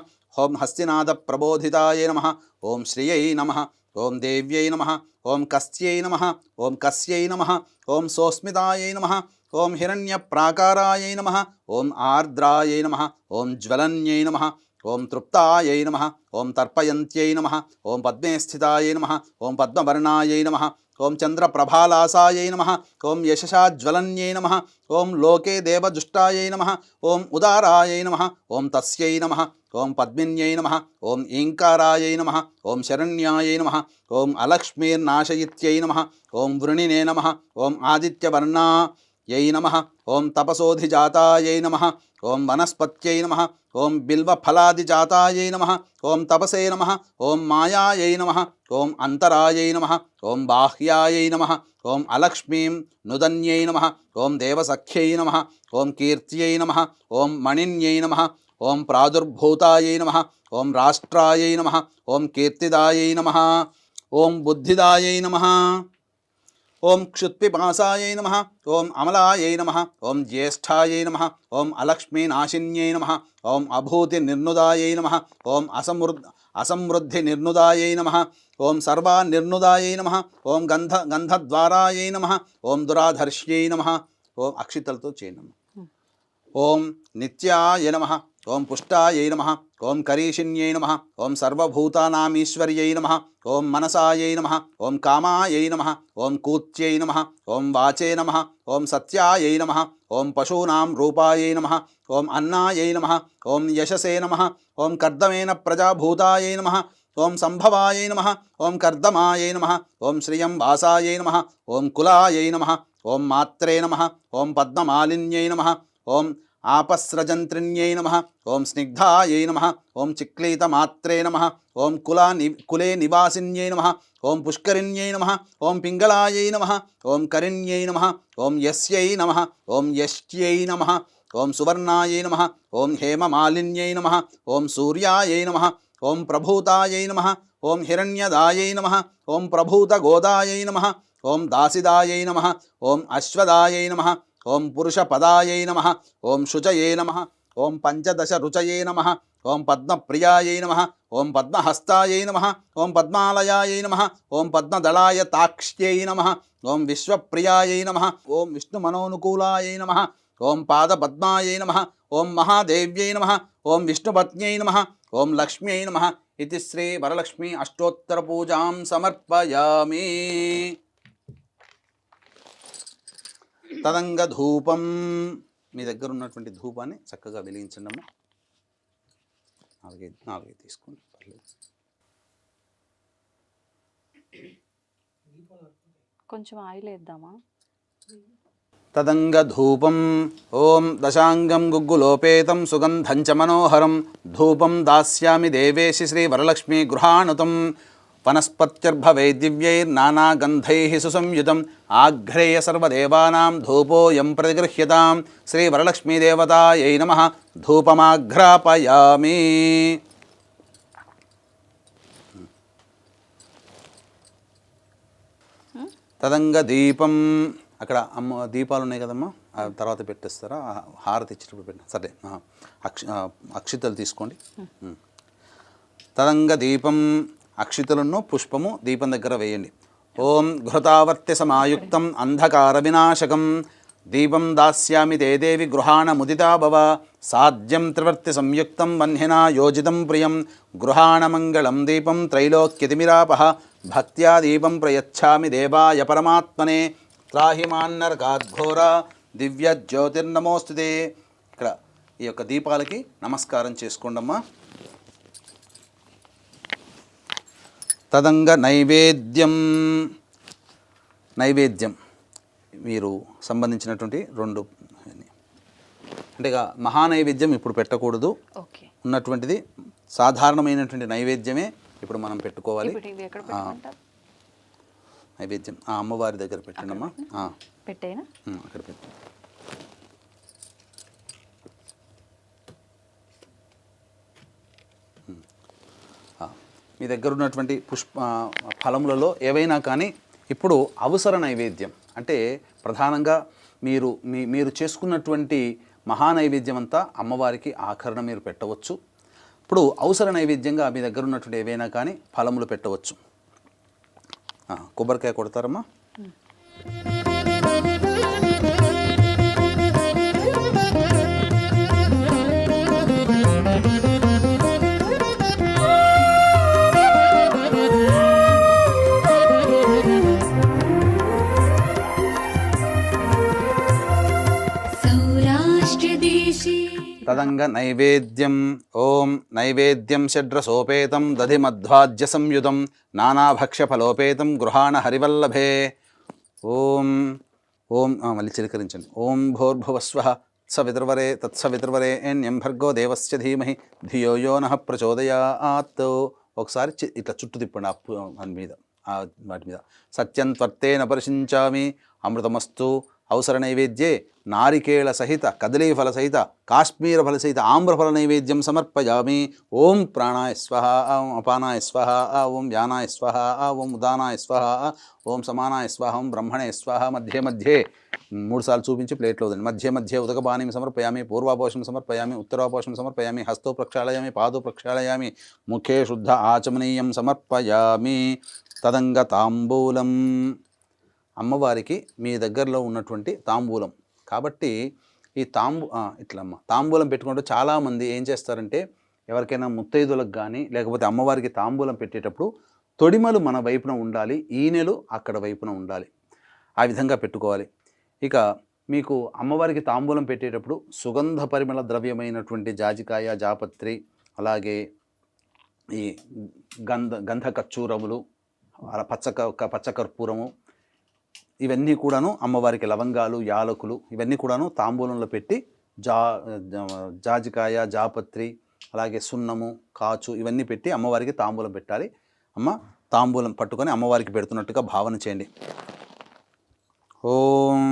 [SPEAKER 4] ఓం హస్తినాద ప్రబోధితాయై నమః. ఓం శ్రియై నమః. ఓం దేవ్యై నమః. ఓం కస్యై నమః. ఓం కస్యై నమః. ఓం సోస్మితాయై నమః. ఓం హిరణ్యప్రాకారాయై నమః. ఓం ఆర్ద్రాయై నమః. ఓం జ్వలన్యై నమః. ఓం తృప్తాయై నమః. ఓం తర్పయంత్యై నమః. ఓం పద్మే స్థితాయై నమః. ఓం పద్మవర్ణాయై నమః. ఓం చంద్రప్రభాలాసాయై నమః. ఓం యశసాజ్వలన్యై నమః. ఓం లోకే దేవజుష్టాయై నమః. ఓం ఉదారాయై నమః. ఓం తస్యై నమః. ఓం పద్మిన్యై నమః. ఓం ఈంకారాయై నమః. ఓం శరణ్యాయై నమః. ఓం అలక్ష్మీర్నాశయిత్యై నమః. ఓం వృణినే నమః. ఓం ఆదిత్యవర్ణాయై యై నమః ఓం తపసోధిజాతాయై నమః ఓం వనస్పత్యై నమః ఓం బిల్వఫలాదిజాతాయై నమః ఓం తపసే నమః ఓం మాయాయై నమః ఓం అంతరాయై నమః ఓం బాహ్యాయై నమః ఓం అలక్ష్మీం నుదన్యై నమః ఓం దేవసఖ్యై నమః ఓం కీర్త్యై నమః ఓం మణిన్యై నమః ఓం ప్రాదుర్భూతాయై నమః ఓం రాష్ట్రాయై నమః ఓం కీర్తిదాయై నమః ఓం బుద్ధిదాయై నమః ఓం క్షుత్పిపాసాయై నమః ఓం అమలాయై నమః ఓం జ్యేష్ఠాయై నమః ఓం అలక్ష్మీనాశిన్యై నమః ఓం అభూతి నిర్నుదాయై నమః ఓం అసమృద్ధి నిర్నుదాయై నమః ఓం సర్వానిర్నుదాయై నమః ఓం గంధద్వారాయై నమః ఓం దురాధర్ష్యై నమః ఓం అక్షితలతో చేయండి. ఓం నిత్యాయ నమః ఓం పుష్టాయై నమః ఓం కరీషిణ్యై నమః ఓం సర్వభూతానామీశ్వర్యై నమః ఓం మనసాయై నమః ఓం కామాయై నమః ఓం కూత్యై నమః ఓం వాచే నమః ఓం సత్యాయై నమః ఓం పశూనాం రూపాయై నమః ఓం అన్నాయై నమః ఓం యశసే నమః ఓం కర్దమేన ప్రజాభూతాయై నమః ఓం సంభవాయై నమః ఓం కర్దమాయై నమః ఓం శ్రియం వాసాయై నమః ఓం కులాయై నమః ఓం మాత్రే నమః ఓం పద్మమాలిన్యై నమః ఓం ఆపస్రజంత్రిణ్యై నమః ఓం స్నిగ్ధాయై నమః ఓం చిక్లీతమాత్రే నమః ఓం కులే నివాసిన్యై నమః ఓం పుష్కరిణ్యై నమః ఓం పింగళాయై నమః ఓం కరిణ్యై నమః ఓం యస్యై నమః ఓం యష్ట్యై నమః ఓం సువర్ణాయై నమః ఓం హేమమాలిన్యై నమః ఓం సూర్యాయై నమః ఓం ప్రభూతాయై నమః ఓం హిరణ్యదాయై నమః ఓం ప్రభూతగోదాయై నమః ఓం దాసిదాయై నమః ఓం అశ్వదాయై నమః ఓం పురుషపదాయై నమః ఓం శుచయే నమః ఓం పంచదశ రుచయే నమః ఓం పద్మప్రియాయై నమః ఓం పద్మహస్తాయై నమః ఓం పద్మాలయాయై నమః ఓం పద్మదళాయ తాక్ష్యై నమః ఓం విశ్వప్రియాయై నమః ఓం విష్ణుమనోనుకూలాయై నమః ఓం పాదపద్మాయై నమః ఓం మహాదేవ్యై నమః ఓం విష్ణుపత్న్యై నమః ఓం లక్ష్మ్యై నమః ఇది శ్రీ వరలక్ష్మీ అష్టోత్తర పూజాం సమర్పయామి. తదంగ ధూపం, మీ దగ్గర ఉన్నటువంటి ధూపాన్ని చక్కగా వెలిగించండి అమ్మ. నాలుగైదు తీసుకోండి, పర్లేదు.
[SPEAKER 3] కొంచెం ఆయిల్ వేద్దామా?
[SPEAKER 4] తదంగ ధూపం ఓం దశాంగం గుగ్గులోపేతం సుగంధం చ మనోహరం ధూపం దాస్యామి దేవేశి శ్రీ వరలక్ష్మీ గృహాణుతం వనస్పత్యర్భవై దివ్యైర్నానాగంధైః సుసంయుతం ఆఘ్రేయ సర్వదేవానాం ధూపోయం ప్రతిగృహ్యతాం శ్రీ వరలక్ష్మీదేవతాయై నమః ధూపమాఘ్రాపయామి. తదంగ దీపం, అక్కడ అమ్మ దీపాలు ఉన్నాయి కదమ్మా, తర్వాత పెట్టేస్తారా? హారతి ఇచ్చేటప్పుడు పెట్టిన సరే. అక్షితలు తీసుకోండి. తదంగ దీపం, అక్షితలను పుష్పము దీపం దగ్గర వేయండి. ఓం ఘృతావర్త్య సమాయుక్తం అంధకార వినాశకం దీపం దాస్యామి తే దేవి గృహాణ ముదితా భవ సాధ్యం త్రివర్తి సంయుక్తం వన్హినా యోజితం ప్రియం గృహాణమంగళం దీపం త్రైలోక్యతిమిరాపః భక్త్యా దీపం ప్రయచ్ఛామి దేవాయ పరమాత్మనే త్రాహిమాన్నరకాద్ఘోర దివ్య జ్యోతిర్నమోస్తుతే. ఇక్కడ ఈ యొక్క దీపాలకి నమస్కారం చేసుకోండమ్మా. తదంగ నైవేద్యం, నైవేద్యం మీరు సంబంధించినటువంటి రెండు అంటే ఇక మహానైవేద్యం ఇప్పుడు పెట్టకూడదు. ఉన్నటువంటిది సాధారణమైనటువంటి నైవేద్యమే ఇప్పుడు మనం పెట్టుకోవాలి. నైవేద్యం అమ్మవారి దగ్గర పెట్టండమ్మా.
[SPEAKER 3] పెట్టేనా?
[SPEAKER 4] అక్కడ పెట్టు. మీ దగ్గర ఉన్నటువంటి ఫలములలో ఏవైనా కానీ ఇప్పుడు అవసర నైవేద్యం అంటే ప్రధానంగా మీరు చేసుకున్నటువంటి మహానైవేద్యం అంతా అమ్మవారికి ఆఖరణ మీరు పెట్టవచ్చు. ఇప్పుడు అవసర నైవేద్యంగా మీ దగ్గర ఉన్నటువంటి ఏవైనా కానీ ఫలములు పెట్టవచ్చు. కొబ్బరికాయ కొడతారమ్మా. తదంగ నైవేద్యం ఓం నైవేద్యం షడ్రసోపేతం దధిమధ్వాజ్య సంయుతం నానాభక్ష్యఫలోపేతం గృహాణ హరివల్లభే. ఓం మళ్ళీ చిలకరించండి. ఓం భూర్భువస్వః సవితుర్వరే తత్సవితుర్వరే ఏన్యం భర్గో దేవస్య ధీమహి ధియో యో నః ప్రచోదయాత్. ఒకసారి ఇట్లా చుట్టూ తిప్పండి దాని మీద, వాటి మీద. సత్యం త్వర్తేన పరిశించామి అమృతమస్తు అవసర నైవేద్యే నారికేళ సహిత కదలీఫల సహిత కాశ్మీర ఫల సహిత ఆమ్రఫల నైవేద్యం సమర్పయామి. ఓం ప్రాణాయ స్వహ, ఓం అపానాయ స్వహ, ఓం వ్యానాయ స్వహ, ఓం ఉదానాయ స్వహ, ఓం సమానాయ స్వహ, ఓం బ్రహ్మణే స్వహ. మధ్య మధ్యే 3 సార్లు చూపించి ప్లేట్లో వదండి. మధ్య మధ్య ఉదకపానీం సమర్పయామి, పూర్వాపోషం సమర్పయామి, ఉత్తరాపోషం సమర్పయామి, హస్తో ప్రక్షాళయామి, పాదో ప్రక్షాళయామి, ముఖే శుద్ధ ఆచమనీయం సమర్పయామి. తదంగ తాంబూలం. అమ్మవారికి మీ దగ్గరలో ఉన్నటువంటి తాంబూలం కాబట్టి ఈ తాంబూలం పెట్టుకుంటూ చాలామంది ఏం చేస్తారంటే ఎవరికైనా ముత్తైదులకు కానీ లేకపోతే అమ్మవారికి తాంబూలం పెట్టేటప్పుడు తొడిమలు మన వైపున ఉండాలి, ఈనెలు అక్కడ వైపున ఉండాలి, ఆ విధంగా పెట్టుకోవాలి. ఇక మీకు అమ్మవారికి తాంబూలం పెట్టేటప్పుడు సుగంధ పరిమళ ద్రవ్యమైనటువంటి జాజికాయ, జాపత్రి, అలాగే ఈ గంధ కచ్చూరములు, పచ్చకర్పూరము, ఇవన్నీ కూడాను అమ్మవారికి లవంగాలు, యాలకులు ఇవన్నీ కూడాను తాంబూలంలో పెట్టి జాజికాయ, జాపత్రి, అలాగే సున్నము, కాచు ఇవన్నీ పెట్టి అమ్మవారికి తాంబూలం పెట్టాలి. అమ్మ తాంబూలం పట్టుకొని అమ్మవారికి పెడుతున్నట్టుగా భావన చేయండి. ఓం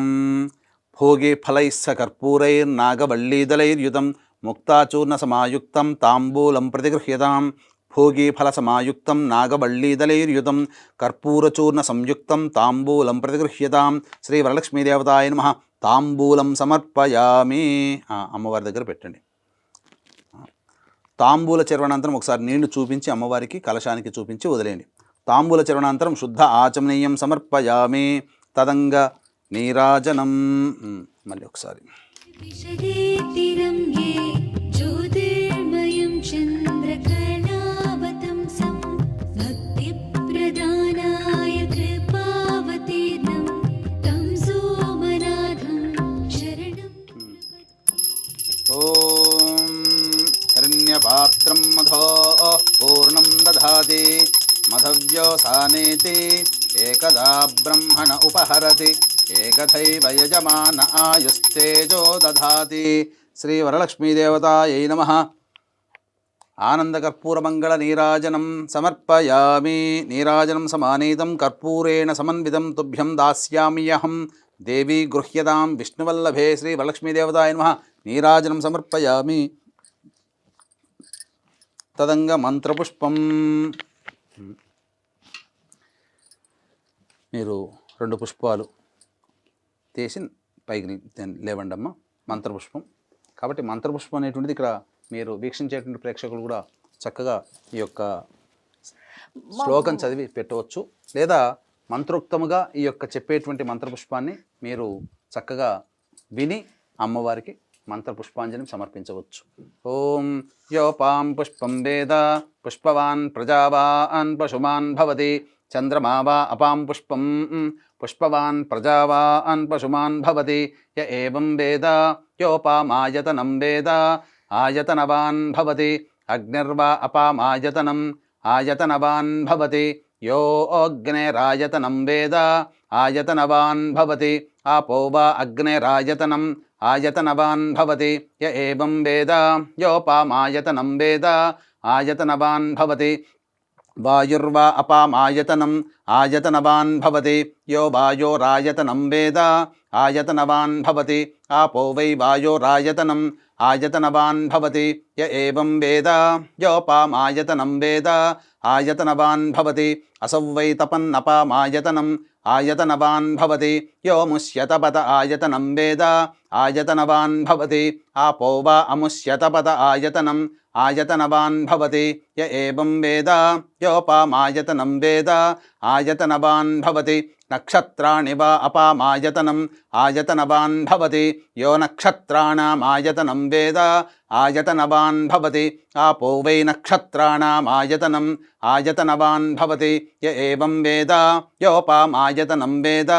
[SPEAKER 4] భోగే ఫలైస్స కర్పూరైర్నాగవల్లీదలైర్యుతం ముక్తాచూర్ణ సమాయుక్తం తాంబూలం ప్రతిగృహ్యతాం. భోగీఫల సమాయుక్తం నాగవల్లీదలైర్యుతం కర్పూరచూర్ణ సంయుక్తం తాంబూలం ప్రతిగృహ్యతాం. శ్రీ వరలక్ష్మీదేవతాయ నమః. తాంబూలం సమర్పయామి. అమ్మవారి దగ్గర పెట్టండి. తాంబూల చర్వణాంతరం ఒకసారి నీళ్లు చూపించి అమ్మవారికి కలశానికి చూపించి వదిలేయండి. తాంబూల చర్వణాంతరం శుద్ధ ఆచమనీయం సమర్పయామి. తదంగ నీరాజనం. మళ్ళీ ఒకసారి ఓం హిరణ్యపాత్రం మధో పూర్ణం దధాతి మధవ్యోసానేతి ఏకదా బ్రహ్మణ ఉపహరతి ఏకథైవ యజమాన ఆయుస్తేజో దధాతి. శ్రీ వరలక్ష్మీదేవతాయై నమః. ఆనందకర్పూరమంగళ నీరాజనం సమర్పయామి. నీరాజనం సమానీతం కర్పూరేణ సమన్వితం తుభ్యం దాస్యామ్యహం. దేవీ గృహ్యతాం విష్ణువల్లభే. శ్రీ వరలక్ష్మీదేవతాయ నమః. నీరాజనం సమర్పయామి. తదంగ మంత్రపుష్పం. మీరు 2 పుష్పాలు తీసి పైకి లేవండమ్మ. మంత్రపుష్పం కాబట్టి మంత్రపుష్పం అనేటువంటిది ఇక్కడ మీరు వీక్షించేటువంటి ప్రేక్షకులు కూడా చక్కగా ఈ యొక్క శ్లోకం చదివి పెట్టవచ్చు, లేదా మంత్రోక్తముగా ఈ యొక్క చెప్పేటువంటి మంత్రపుష్పాన్ని మీరు చక్కగా విని అమ్మవారికి మంత్రపుష్పాంజలిని సమర్పించవచ్చు. ఓం యోపాం పుష్పం వేద పుష్పవాన్ ప్రజావాన్ పశుమాన్ భవతి. చంద్రమా వా అపాం పుష్పం పుష్పవాన్ ప్రజావాన్ పశుమాన్ భవతి. య ఏవం వేద యోపామాయతనం వేద ఆయతనవాన్ భవతి. అగ్నిర్వా అపామాయతనం ఆయతనవాన్ భవతి. యో అగ్నేరాయతనం వేద ఆయతనవాన్ భవతి. ఆపో వా అగ్నేరాయతనం ఆయతనవాన్ భవతి. య ఏవం వేద యోపామాయతనం వేద ఆయతనవాన్ భవతి. వాయుర్వా అపామాయతనం ఆయతనవాన్ భవతి. యో వాయోరాయతనం వేద ఆయతనవాన్ భవతి. ఆపో వై వాయోరాయతనం ఆయతనవాన్ భవతి. య ఏవం వేద యోపామాయతనం వేద ఆయతనవాన్ భవతి. అసౌ వై తపన్నపామాయతనం ఆయతనవాన్ భవతి. యో ముష్యతపత ఆయతనం వేద ఆయతనవాన్ భవతి. ఆపో వా అముష్యతపత ఆయతనం ఆయతనవాన్ భవతి. య ఏవం వేద యోపామాయతనం వేద ఆయతనవాన్ భవతి. నక్షత్రాణి వా అపామాయతనం ఆయతనవాన్ భవతి. యో నక్షత్రాణామాయతనం వేద ఆయతనవాన్ భవతి. ఆపో వై నక్షత్రాణామాయతనం ఆయతనవాన్ భవతి. య ఏవం వేద యోపామాయతనం వేద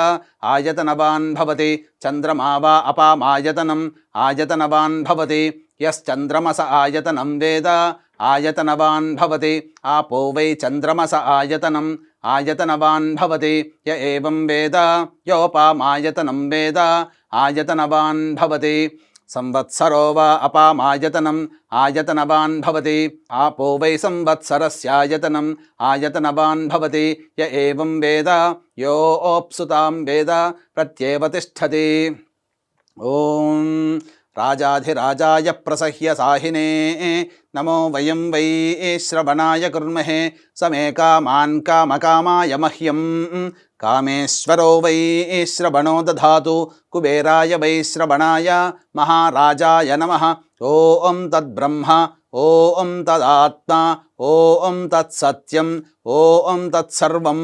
[SPEAKER 4] ఆయతనవాన్ భవతి. చంద్రమా వా అపామాయతనం ఆయతనవాన్ భవతి. యశ్చంద్రమస ఆయతనం వేద ఆయతనవాన్ భవతి. ఆపో వై చంద్రమస ఆయతనం ఆయతనవాన్ భవతి య ఏవం వేద యోపామాయతనం వేద ఆయతనవాన్ భవతి సంవత్సరో వా అపామాయతనం ఆయతనవాన్ భవతి ఆపో వై సంవత్సరస్యాయతనం ఆయతనవాన్ భవతి య ఏవం వేద యోప్సుతాం వేద ప్రత్యేవ తిష్టతి. ఓం రాజాధిరాజాయ ప్రసహ్య సాహినే నమో వయం వై శ్రవణాయ కుర్మహే సమే కామాన్ కామకామాయ మహ్యం కామేశ్వరో వై శ్రవణో దధాతు కుబేరాయ వై శ్రవణాయ మహారాజాయ నమః. ఓం తద్బ్రహ్మ ఓం తదాత్మా ఓం తత్సత్యం ఓం తత్సర్వం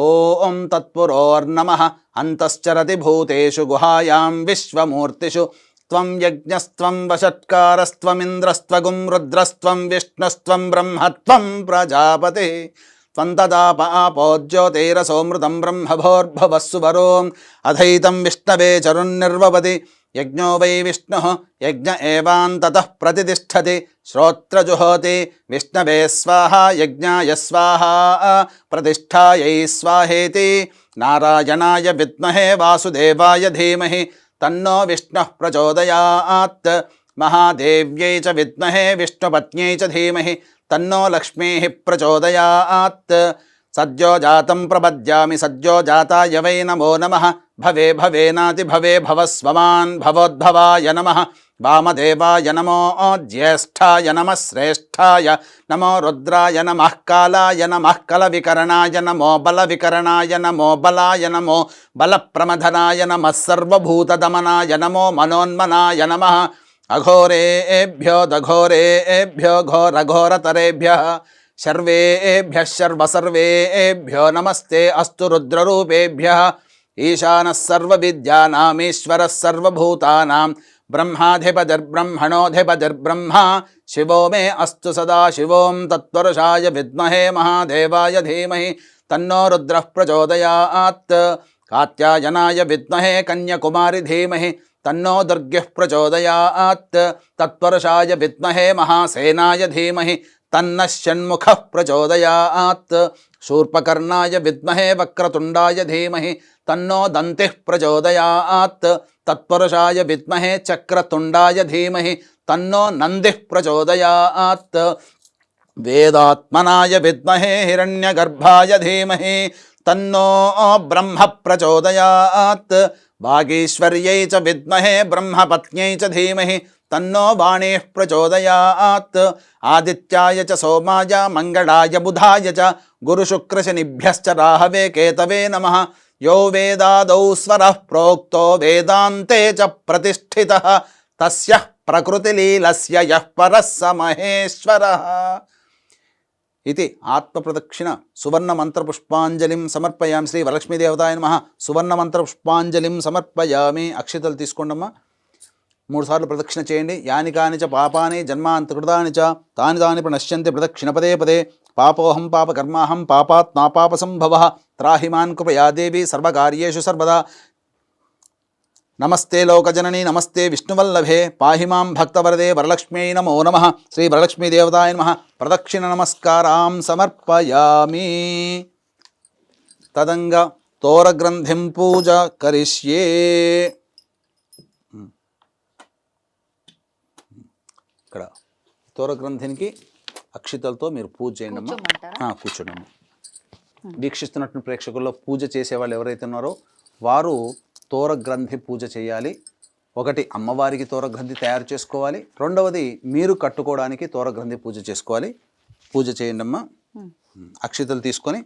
[SPEAKER 4] ఓం తత్పురోర్నమః. అంతశ్చరతి భూతేషు గుహాయాం విశ్వమూర్తిషు త్వం యజ్ఞస్త్వం వషట్కారస్త్వమింద్రస్త్వగుం రుద్రస్త్వం విష్ణుస్త్వం బ్రహ్మత్వం ప్రజాపతి త్వం తదాపోజ్యోతిరసోమృతం బ్రహ్మభోర్భవస్సువరో అధైతం విష్ణవే చరున్నిర్వపతి యజ్ఞో వై విష్ణుః యజ్ఞ ఏవాంతతః ప్రతితిష్ఠతి శ్రోత్రజుహోతి విష్ణవే స్వాహా యజ్ఞాయ స్వాహా ప్రతిష్ఠాయై స్వాహేతి. నారాయణాయ విద్మహే వాసుదేవాయ ధీమహి తన్నో విష్ణుః ప్రచోదయాత్. మహాదేవ్యై చ విద్మహే విష్ణుపత్న్యై చ ధీమహి తన్నో లక్ష్మీః ప్రచోదయాత్. సద్యో జాతం ప్రపద్యామి సద్యో జాతాయ వై నమో నమః. భవే భవేనాతి భవే భవస్వమాన్ భవోద్భవాయ నమః. వామదేవాయ నమో జ్యేష్ఠాయ నమః శ్రేష్ఠాయ నమో రుద్రాయ నమః కాలాయ నమః కలవికరణాయ నమో బలవికరణాయ నమో బలాయ నమో బలప్రమథనాయ నమః సర్వభూతదమనాయ నమో మనోన్మనాయ నమః. అఘోరేభ్యో దఘోరేభ్యో ఘోరఘోరతరేభ్యః సర్వేభ్యః సర్వసర్వేభ్యో నమస్తే అస్తు రుద్రరూపేభ్యః. ఈశానः సర్వవిద్యానామీశ్వరः సర్వభూతానాం బ్రహ్మాధిపతిర్బ్రహ్మణోధిపతిర్బ్రహ్మ శివో మే అస్తు సదా శివోం తత్పురుషాయ విద్మహే మహాదేవాయ ధీమహి తన్నో రుద్రః ప్రచోదయాత్. కాత్యాయనాయ విద్మహే కన్యకుమారి ధీమహి తన్నో దుర్గః ప్రచోదయాత్. తత్పురుషాయ విద్మహే మహాసేనాయ ధీమహి తన్నః షణ్ముఖః ప్రచోదయాత్. శూర్పకర్ణాయ విద్మహే వక్రతుండాయ ధీమహి తన్నో దంతిః ప్రచోదయాత్. తత్పురుషాయ విద్మహే చక్రతుండాయ ధీమహి తన్నో నందిః ప్రచోదయాత్. వేదాత్మనాయ విద్మహే హిరణ్యగర్భాయ ధీమహి తన్నో బ్రహ్మ ప్రచోదయాత్. వాగీశ్వర్యై చ విద్మహే బ్రహ్మపత్న్యై చ ధీమహి తన్నో వాణీః ప్రచోదయాత్. ఆదిత్యాయ చ సోమాయ మంగళాయ బుధాయ చ గురుశుక్రశనిభ్యశ్చ రాహవే కేతవే నమః. యో వేదాదౌ స్వరః ప్రోక్తో వేదాంతే చ ప్రతిష్ఠితః తస్యః ప్రకృతిలీలస్య యః పరః స మహేశ్వరః. ఇది ఆత్మప్రదక్షిణ సువర్ణమంత్రపుష్పాంజలిం సమర్పయామి. శ్రీ వరలక్ష్మీదేవతాయ నమః. సువర్ణమంత్రపుష్పాంజలిం సమర్పయామి. అక్షితలు తీసుకోండమ్మా. 3 సార్లు ప్రదక్షిణ చేయండి. యాని కాని చ పాపాని జన్మాంతకృతాని చ తాని తాని ప్రణశ్యంతి ప్రదక్షిణ పదే పదే. పాపోహం పాపకర్మాహం పాపాత్ నాపాప సంభవః. త్రాహిమాన్ కృపయా దేవి సర్వకార్యేషు సర్వదా. నమస్తే లోకజనని నమస్తే విష్ణువల్లభే పాహి మాం భక్తవరదే వరలక్ష్మ్యై నమో నమః. శ్రీ వరలక్ష్మీదేవతాయ నమః. ప్రదక్షిణ నమస్కారాం సమర్పయామి. తదంగా తోరగ్రంథిం పూజ కరిష్యే. ఇక్కడ తోరగ్రంథినికి అక్షితలతో మీరు పూజ చేయండి అమ్మా. కూర్చోండి అమ్మా. వీక్షిస్తున్నటువంటి ప్రేక్షకుల్లో పూజ చేసేవాళ్ళు ఎవరైతే ఉన్నారో వారు తోరగ్రంథి పూజ చేయాలి. ఒకటి అమ్మవారికి తోరగ్రంథి తయారు చేసుకోవాలి. రెండవది మీరు కట్టుకోవడానికి తోరగ్రంథి పూజ చేసుకోవాలి. పూజ చేయండి అమ్మా. అక్షితలు తీసుకొని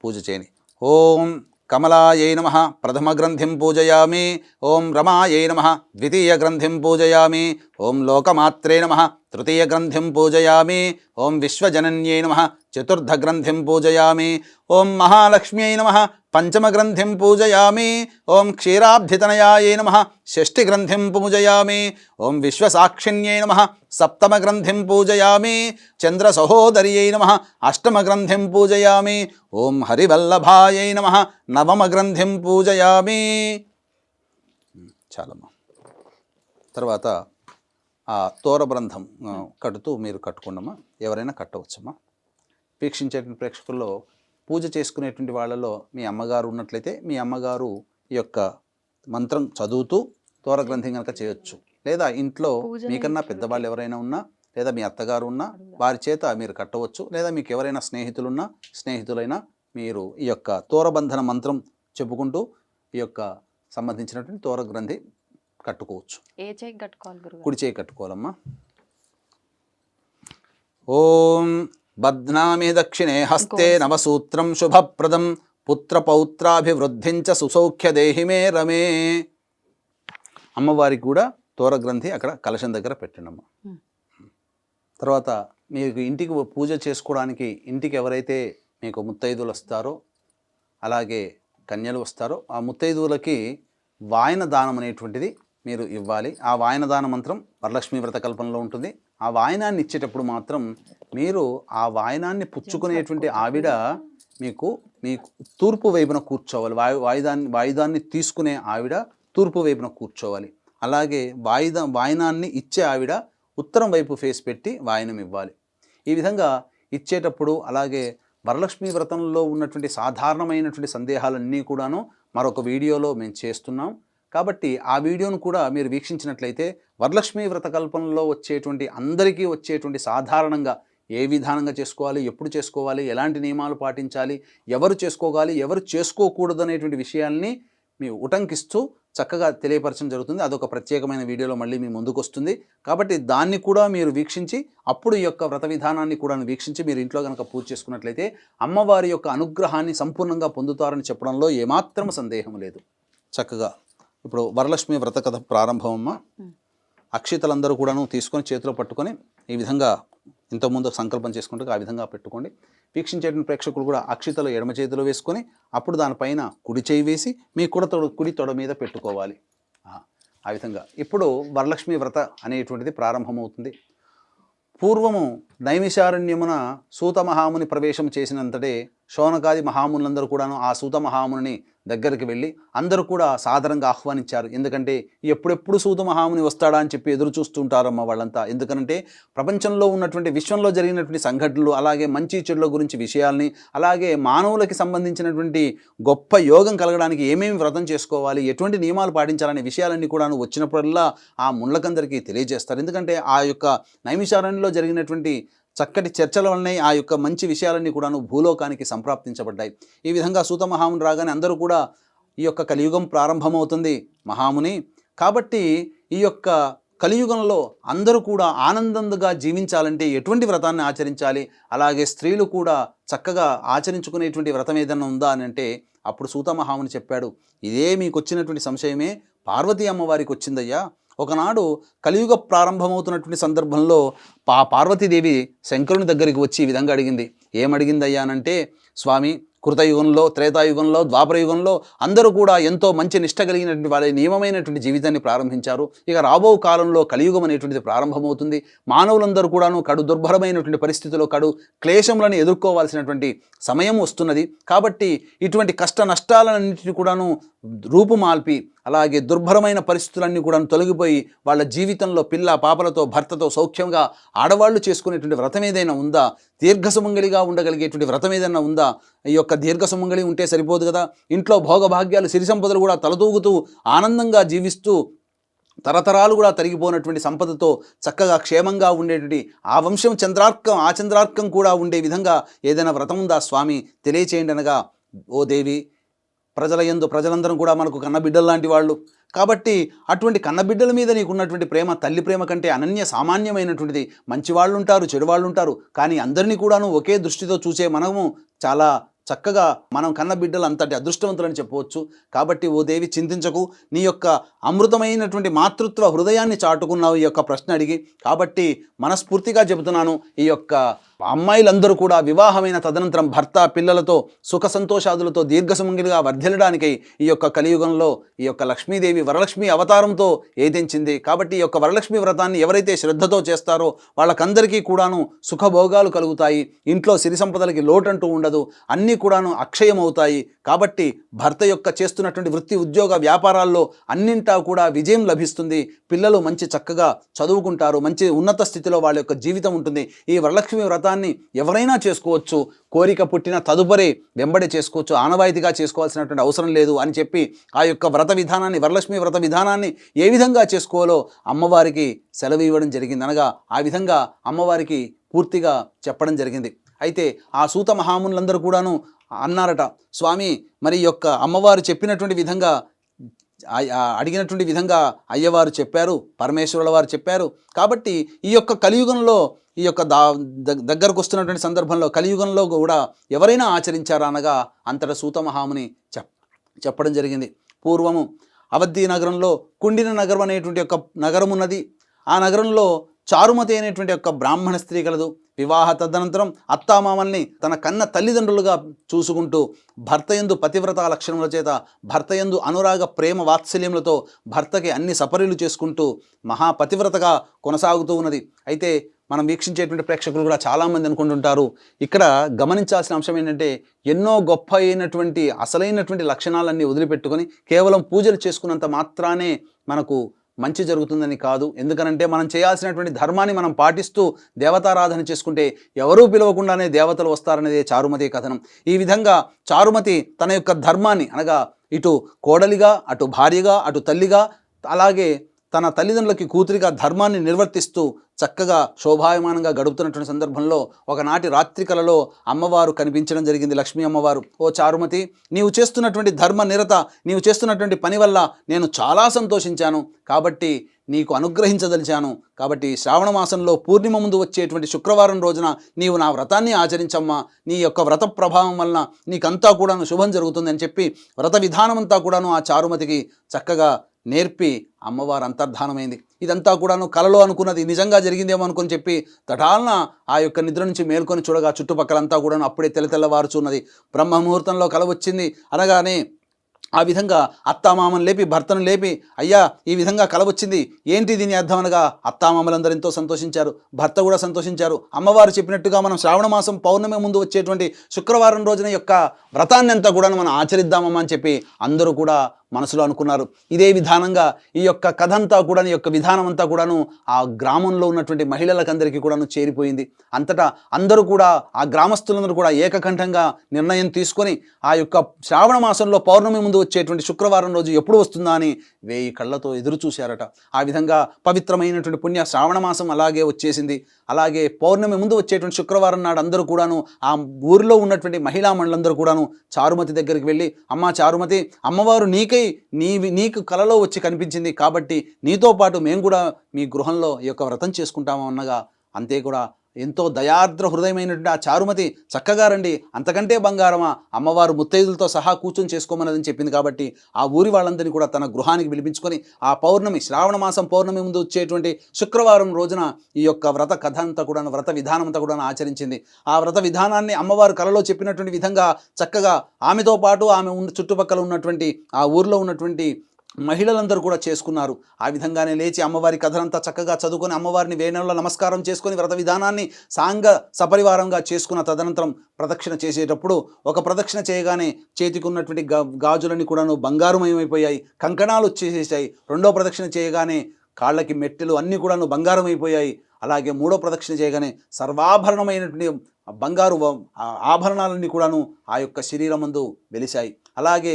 [SPEAKER 4] పూజ చేయండి. ఓం కమలాయై నమః ప్రథమ గ్రంథిం పూజయామి. ఓం రమాయై నమః ద్వితీయ గ్రంథిం పూజయామి. ఓం లోకమాత్రే నమః తృతీయ గ్రంథిం పూజయామి. ఓం విశ్వజనన్యై నమః చతుర్థ గ్రంథిం పూజయామి. ఓం మహాలక్ష్మ్యై నమః పంచమ గ్రంథిం పూజయామి. ఓం క్షీరాబ్ధితనయాయై నమః షష్ఠి గ్రంథిం పూజయామి. ఓం విశ్వసాక్షిణ్యై నమః సప్తమ గ్రంథిం పూజయామి. చంద్ర సహోదర్యై నమః అష్టమ గ్రంథిం పూజయామి. ఓం హరివల్లభాయై నమః నవమ గ్రంథిం పూజయామి. చాలమ్మా. తర్వాత ఆ తోరబ్రంథం కడుతూ మీరు కట్టుకోండమ్మా. ఎవరైనా కట్టవచ్చమ్మా. వీక్షించే ప్రేక్షకుల్లో పూజ చేసుకునేటువంటి వాళ్ళలో మీ అమ్మగారు ఉన్నట్లయితే మీ అమ్మగారు ఈ యొక్క మంత్రం చదువుతూ తోరగ్రంథి కనుక చేయొచ్చు. లేదా ఇంట్లో మీకన్నా పెద్దవాళ్ళు ఎవరైనా ఉన్నా, లేదా మీ అత్తగారు ఉన్నా వారి చేత మీరు కట్టవచ్చు. లేదా మీకు ఎవరైనా స్నేహితులైనా మీరు ఈ యొక్క తోరబంధన మంత్రం చెప్పుకుంటూ ఈ యొక్క సంబంధించినటువంటి తోరగ్రంథి కట్టుకోవచ్చు.
[SPEAKER 3] ఏ చేయి కట్టుకోవాలి గురుగారు?
[SPEAKER 4] కుడి చేయి కట్టుకోవాలమ్మా. ఓం బధ్నామి దక్షిణే హస్తే నవసూత్రం శుభప్రదం పుత్రపౌత్రాభివృద్ధించ సుసౌఖ్య దేహి మే రమే. అమ్మవారికి కూడా తోరగ్రంథి అక్కడ కలశం దగ్గర పెట్టండమ్మా. తర్వాత మీకు ఇంటికి పూజ చేసుకోవడానికి ఇంటికి ఎవరైతే మీకు ముత్తైదువులు వస్తారో అలాగే కన్యలు వస్తారో ఆ ముత్తైదువులకి వాయన దానం అనేటువంటిది మీరు ఇవ్వాలి. ఆ వాయన దాన మంత్రం వరలక్ష్మీ వ్రత కల్పనలో ఉంటుంది. ఆ వాయనాన్ని ఇచ్చేటప్పుడు మాత్రం మీరు ఆ వాయనాన్ని పుచ్చుకునేటువంటి ఆవిడ మీకు తూర్పు వైపున కూర్చోవాలి. వాయుదాన్ని తీసుకునే ఆవిడ తూర్పు వైపున కూర్చోవాలి. అలాగే వాయనాన్ని ఇచ్చే ఆవిడ ఉత్తరం వైపు ఫేస్ పెట్టి వాయనం ఇవ్వాలి. ఈ విధంగా ఇచ్చేటప్పుడు అలాగే వరలక్ష్మీ వ్రతంలో ఉన్నటువంటి సాధారణమైనటువంటి సందేహాలన్నీ కూడాను మరొక వీడియోలో మేము చేస్తున్నాం. కాబట్టి ఆ వీడియోను కూడా మీరు వీక్షించినట్లయితే వరలక్ష్మీ వ్రత కల్పనలో వచ్చేటువంటి అందరికీ వచ్చేటువంటి సాధారణంగా ఏ విధానంగా చేసుకోవాలి, ఎప్పుడు చేసుకోవాలి, ఎలాంటి నియమాలు పాటించాలి, ఎవరు చేసుకోవాలి, ఎవరు చేసుకోకూడదు అనేటువంటి విషయాల్ని మీ ఉటంకిస్తూ చక్కగా తెలియపరచడం జరుగుతుంది. అదొక ప్రత్యేకమైన వీడియోలో మళ్ళీ మీ ముందుకు వస్తుంది. కాబట్టి దాన్ని కూడా మీరు వీక్షించి అప్పుడు ఈ యొక్క వ్రత విధానాన్ని కూడా వీక్షించి మీరు ఇంట్లో కనుక పూజ చేసుకున్నట్లయితే అమ్మవారి యొక్క అనుగ్రహాన్ని సంపూర్ణంగా పొందుతారని చెప్పడంలో ఏమాత్రం సందేహం లేదు. చక్కగా ఇప్పుడు వరలక్ష్మి వ్రత కథ ప్రారంభమమ్మ. అక్షితలందరూ కూడాను తీసుకొని చేతిలో పట్టుకొని ఈ విధంగా ఇంతకుముందు సంకల్పం చేసుకుంటూ ఆ విధంగా పెట్టుకోండి. వీక్షించేటువంటి ప్రేక్షకులు కూడా అక్షితలు ఎడమ చేతిలో వేసుకొని అప్పుడు దానిపైన కుడి చేయి వేసి మీ కుడి తొడ మీద పెట్టుకోవాలి. ఆ విధంగా ఇప్పుడు వరలక్ష్మి వ్రత అనేటువంటిది ప్రారంభమవుతుంది. పూర్వము నైమిషారణ్యమున సూత మహాముని ప్రవేశం చేసినంతటే శౌనకాది మహామునులందరూ కూడాను ఆ సూత మహాముని దగ్గరికి వెళ్ళి అందరూ కూడా సాదరంగా ఆహ్వానించారు. ఎందుకంటే ఎప్పుడెప్పుడు సూత మహాముని వస్తాడా అని చెప్పి ఎదురు చూస్తుంటారమ్మ వాళ్ళంతా. ఎందుకంటే ప్రపంచంలో ఉన్నటువంటి విశ్వంలో జరిగినటువంటి సంఘటనలు అలాగే మంచి చెడుల గురించి విషయాల్ని అలాగే మానవులకి సంబంధించినటువంటి గొప్ప యోగం కలగడానికి ఏమేమి వ్రతం చేసుకోవాలి, ఎటువంటి నియమాలు పాటించాలనే విషయాలన్నీ కూడాను వచ్చినప్పుడల్లా ఆ ముళ్ళకందరికీ తెలియజేస్తారు. ఎందుకంటే ఆ యొక్క నైమిషారణ్యంలో జరిగినటువంటి చక్కటి చర్చల వల్లనే ఆ యొక్క మంచి విషయాలన్నీ కూడాను భూలోకానికి సంప్రాప్తించబడ్డాయి. ఈ విధంగా సూత మహాముని రాగానే అందరూ కూడా ఈ యొక్క కలియుగం ప్రారంభమవుతుంది మహాముని. కాబట్టి ఈ యొక్క కలియుగంలో అందరూ కూడా ఆనందంగా జీవించాలంటే ఎటువంటి వ్రతాన్ని ఆచరించాలి, అలాగే స్త్రీలు కూడా చక్కగా ఆచరించుకునేటువంటి వ్రతం ఏదైనా ఉందా అని అంటే అప్పుడు సూత మహాముని చెప్పాడు, ఇదే మీకు వచ్చినటువంటి సంశయమే పార్వతీ అమ్మవారికి వచ్చిందయ్యా. ఒకనాడు కలియుగ ప్రారంభమవుతున్నటువంటి సందర్భంలో పార్వతీదేవి శంకరుని దగ్గరికి వచ్చి ఈ విధంగా అడిగింది. ఏమడిగిందయ్యా అనంటే, స్వామి కృతయుగంలో త్రేతాయుగంలో ద్వాపరయుగంలో అందరూ కూడా ఎంతో మంచి నిష్ట కలిగినటువంటి వాళ్ళ నియమమైనటువంటి జీవితాన్ని ప్రారంభించారు. ఇక రాబో కాలంలో కలియుగం అనేటువంటిది ప్రారంభమవుతుంది. మానవులందరూ కూడాను కడు దుర్భరమైనటువంటి పరిస్థితుల్లో కడు క్లేశములను ఎదుర్కోవాల్సినటువంటి సమయం వస్తున్నది. కాబట్టి ఇటువంటి కష్ట నష్టాలన్నింటినీ కూడాను రూపుమాల్పి అలాగే దుర్భరమైన పరిస్థితులన్నీ కూడా తొలగిపోయి వాళ్ళ జీవితంలో పిల్ల పాపలతో భర్తతో సౌఖ్యంగా ఆడవాళ్ళు చేసుకునేటువంటి వ్రతం ఏదైనా ఉందా, దీర్ఘసుమంగళిగా ఉండగలిగేటువంటి వ్రతం ఏదైనా ఉందా? ఈ యొక్క దీర్ఘసుమంగళి ఉంటే సరిపోదు కదా, ఇంట్లో భోగభాగ్యాలు సిరి సంపదలు కూడా తలతూగుతూ ఆనందంగా జీవిస్తూ తరతరాలు కూడా తరిగిపోయినటువంటి సంపదతో చక్కగా క్షేమంగా ఉండేటువంటి ఆ వంశం చంద్రార్కం కూడా ఉండే విధంగా ఏదైనా వ్రతం ఉందా స్వామి తెలియచేయండి అనగా, ఓ దేవి ప్రజలందరం కూడా మనకు కన్నబిడ్డలు లాంటి వాళ్ళు. కాబట్టి అటువంటి కన్నబిడ్డల మీద నీకున్నటువంటి ప్రేమ తల్లి ప్రేమ కంటే అనన్య సామాన్యమైనటువంటిది. మంచి వాళ్ళు ఉంటారు, చెడు వాళ్ళు ఉంటారు, కానీ అందరినీ కూడాను ఒకే దృష్టితో చూసే మనము చాలా చక్కగా మనం కన్న బిడ్డలు అంతటి అదృష్టవంతులని చెప్పవచ్చు. కాబట్టి ఓ దేవి చింతించకు, నీ యొక్క అమృతమైనటువంటి మాతృత్వ హృదయాన్ని చాటుకున్నావు ఈ యొక్క ప్రశ్న అడిగి. కాబట్టి మనస్ఫూర్తిగా చెబుతున్నాను, ఈ యొక్క అమ్మాయిలందరూ కూడా వివాహమైన తదనంతరం భర్త పిల్లలతో సుఖ సంతోషాదులతో దీర్ఘసుమంగిలిగా వర్ధిల్లడానికై ఈ యొక్క కలియుగంలో ఈ యొక్క లక్ష్మీదేవి వరలక్ష్మి అవతారంతో ఏదించింది. కాబట్టి ఈ యొక్క వరలక్ష్మి వ్రతాన్ని ఎవరైతే శ్రద్ధతో చేస్తారో వాళ్ళకందరికీ కూడాను సుఖభోగాలు కలుగుతాయి. ఇంట్లో సిరి సంపదలకి లోటంటూ ఉండదు. అన్నీ కూడాను అక్షయమవుతాయి. కాబట్టి భర్త యొక్క చేస్తున్నటువంటి వృత్తి ఉద్యోగ వ్యాపారాల్లో అన్నింటా కూడా విజయం లభిస్తుంది. పిల్లలు మంచి చక్కగా చదువుకుంటారు, మంచి ఉన్నత స్థితిలో వాళ్ళ యొక్క జీవితం ఉంటుంది. ఈ వరలక్ష్మి వ్రతాన్ని ఎవరైనా చేసుకోవచ్చు, కోరిక పుట్టిన తదుపరి వెంబడి చేసుకోవచ్చు, ఆనవాయితీగా చేసుకోవాల్సినటువంటి అవసరం లేదు అని చెప్పి ఆ యొక్క వ్రత విధానాన్ని, వరలక్ష్మి వ్రత విధానాన్ని ఏ విధంగా చేసుకోవాలో అమ్మవారికి సెలవు ఇవ్వడం జరిగింది. అనగా ఆ విధంగా అమ్మవారికి పూర్తిగా చెప్పడం జరిగింది. అయితే ఆ సూత మహామునులందరూ కూడాను అన్నారట, స్వామి మరి యొక్క అమ్మవారు చెప్పినటువంటి విధంగా అడిగినటువంటి విధంగా అయ్యవారు చెప్పారు, పరమేశ్వరుల వారు చెప్పారు. కాబట్టి ఈ యొక్క కలియుగంలో ఈ యొక్క దగ్గరకు వస్తున్నటువంటి సందర్భంలో కలియుగంలో కూడా ఎవరైనా ఆచరించారా అనగా అంతటా సూత మహాముని చెప్పడం జరిగింది. పూర్వము అవధి నగరంలో కుండిన నగరం అనేటువంటి ఒక నగరం ఉన్నది. ఆ నగరంలో చారుమతి అనేటువంటి యొక్క బ్రాహ్మణ స్త్రీ కలదు. వివాహ తదనంతరం అత్తామామల్ని తన కన్న తల్లిదండ్రులుగా చూసుకుంటూ భర్తయందు పతివ్రత లక్షణముల చేత, భర్తయందు అనురాగ ప్రేమ వాత్సల్యములతో భర్తకి అన్ని సపర్యలు చేసుకుంటూ మహాపతివ్రతగా కొనసాగుతూ ఉన్నది. అయితే మనం వీక్షించేటువంటి ప్రేక్షకులు కూడా చాలామంది అనుకుంటుంటారు, ఇక్కడ గమనించాల్సిన అంశం ఏంటంటే ఎన్నో గొప్ప అయినటువంటి అసలైనటువంటి లక్షణాలన్నీ వదిలిపెట్టుకొని కేవలం పూజలు చేసుకున్నంత మాత్రానే మనకు మంచి జరుగుతుందని కాదు. ఎందుకనంటే మనం చేయాల్సినటువంటి ధర్మాన్ని మనం పాటిస్తూ దేవతారాధన చేసుకుంటే ఎవరూ పిలవకుండానే దేవతలు వస్తారనేదే చారుమతి కథనం. ఈ విధంగా చారుమతి తన యొక్క ధర్మాన్ని అనగా ఇటు కోడలిగా, అటు భార్యగా, అటు తల్లిగా, అలాగే తన తల్లిదండ్రులకి కూతురిగా ధర్మాన్ని నిర్వర్తిస్తూ చక్కగా శోభాయమానంగా గడుపుతున్నటువంటి సందర్భంలో ఒకనాటి రాత్రి కలలో అమ్మవారు కనిపించడం జరిగింది. లక్ష్మీ అమ్మవారు, ఓ చారుమతి, నీవు చేస్తున్నటువంటి ధర్మ నిరత, నీవు చేస్తున్నటువంటి పని వల్ల నేను చాలా సంతోషించాను. కాబట్టి నీకు అనుగ్రహించదలిచాను. కాబట్టి శ్రావణ మాసంలో పూర్ణిమ ముందు వచ్చేటువంటి శుక్రవారం రోజున నీవు నా వ్రతాన్ని ఆచరించమ్మా. నీ యొక్క వ్రత ప్రభావం వలన నీకంతా కూడాను శుభం జరుగుతుందని చెప్పి వ్రత విధానమంతా కూడాను ఆ చారుమతికి చక్కగా నేర్పి అమ్మవారు అంతర్ధానమైంది. ఇదంతా కూడాను కలలో అనుకున్నది నిజంగా జరిగిందేమో అనుకుని చెప్పి తటాలన ఆ యొక్క నిద్ర నుంచి మేల్కొని చూడగా చుట్టుపక్కలంతా కూడాను అప్పుడే తెల్లవారుచున్నది. బ్రహ్మ ముహూర్తంలో కల వచ్చింది అనగానే ఆ విధంగా అత్తామామను లేపి భర్తను లేపి, అయ్యా ఈ విధంగా కల వచ్చింది, ఏంటి దీని అర్థం అనగా అత్తామామలందరూ ఎంతో సంతోషించారు, భర్త కూడా సంతోషించారు. అమ్మవారు చెప్పినట్టుగా మనం శ్రావణ మాసం పౌర్ణమి ముందు వచ్చేటువంటి శుక్రవారం రోజున యొక్క వ్రతాన్ని అంతా కూడా మనం ఆచరిద్దామమ్మా అని చెప్పి అందరూ కూడా మనసులో అనుకున్నారు. ఇదే విధానంగా ఈ యొక్క కథ అంతా కూడా, ఈ యొక్క విధానం అంతా కూడాను ఆ గ్రామంలో ఉన్నటువంటి మహిళలకందరికీ కూడాను చేరిపోయింది. అంతటా అందరూ కూడా, ఆ గ్రామస్తులందరూ కూడా ఏకకంఠంగా నిర్ణయం తీసుకొని ఆ యొక్క శ్రావణ మాసంలో పౌర్ణమి ముందు వచ్చేటువంటి శుక్రవారం రోజు ఎప్పుడు వస్తుందా అని 1000 కళ్ళతో ఎదురు చూశారట. ఆ విధంగా పవిత్రమైనటువంటి పుణ్య శ్రావణ మాసం అలాగే వచ్చేసింది. అలాగే పౌర్ణమి ముందు వచ్చేటువంటి శుక్రవారం నాడు అందరూ కూడాను ఆ ఊరిలో ఉన్నటువంటి మహిళా మండలందరూ కూడాను చారుమతి దగ్గరికి వెళ్ళి, అమ్మా చారుమతి, అమ్మవారు నీకు కలలో వచ్చి కనిపించింది కాబట్టి నీతో పాటు మేము కూడా మీ గృహంలో ఈ యొక్క వ్రతం చేసుకుంటాము అన్నగా, అంతే కూడా ఎంతో దయార్ద్ర హృదయమైనటువంటి ఆ చారుమతి చక్కగా రండి, అంతకంటే బంగారమా, అమ్మవారు ముత్తైదులతో సహా కూర్చొని చేసుకోమన్నదని చెప్పింది. కాబట్టి ఆ ఊరి వాళ్ళందరినీ కూడా తన గృహానికి పిలిపించుకొని ఆ పౌర్ణమి, శ్రావణ మాసం పౌర్ణమి ముందు వచ్చేటువంటి శుక్రవారం రోజున ఈ యొక్క వ్రత కథ అంతా కూడా, వ్రత విధానం అంతా కూడా ఆచరించింది. ఆ వ్రత విధానాన్ని అమ్మవారు కలలో చెప్పినటువంటి విధంగా చక్కగా ఆమెతో పాటు ఆమె చుట్టుపక్కల ఉన్నటువంటి ఆ ఊరిలో ఉన్నటువంటి మహిళలందరూ కూడా చేసుకున్నారు. ఆ విధంగానే లేచి అమ్మవారి కథనంతా చక్కగా చదువుకొని అమ్మవారిని వేణువుల నమస్కారం చేసుకొని వ్రత విధానాన్ని సాంగ సపరివారంగా చేసుకున్న తదనంతరం ప్రదక్షిణ చేసేటప్పుడు ఒక ప్రదక్షిణ చేయగానే చేతికి ఉన్నటువంటి గాజులన్నీ కూడాను బంగారుమయమైపోయాయి, కంకణాలు వచ్చేసేసాయి. రెండో ప్రదక్షిణ చేయగానే కాళ్ళకి మెట్టెలు అన్నీ కూడాను బంగారమైపోయాయి. అలాగే మూడో ప్రదక్షిణ చేయగానే సర్వాభరణమైనటువంటి బంగారు ఆభరణాలన్నీ కూడాను ఆ యొక్క శరీరం ముందు వెలిశాయి. అలాగే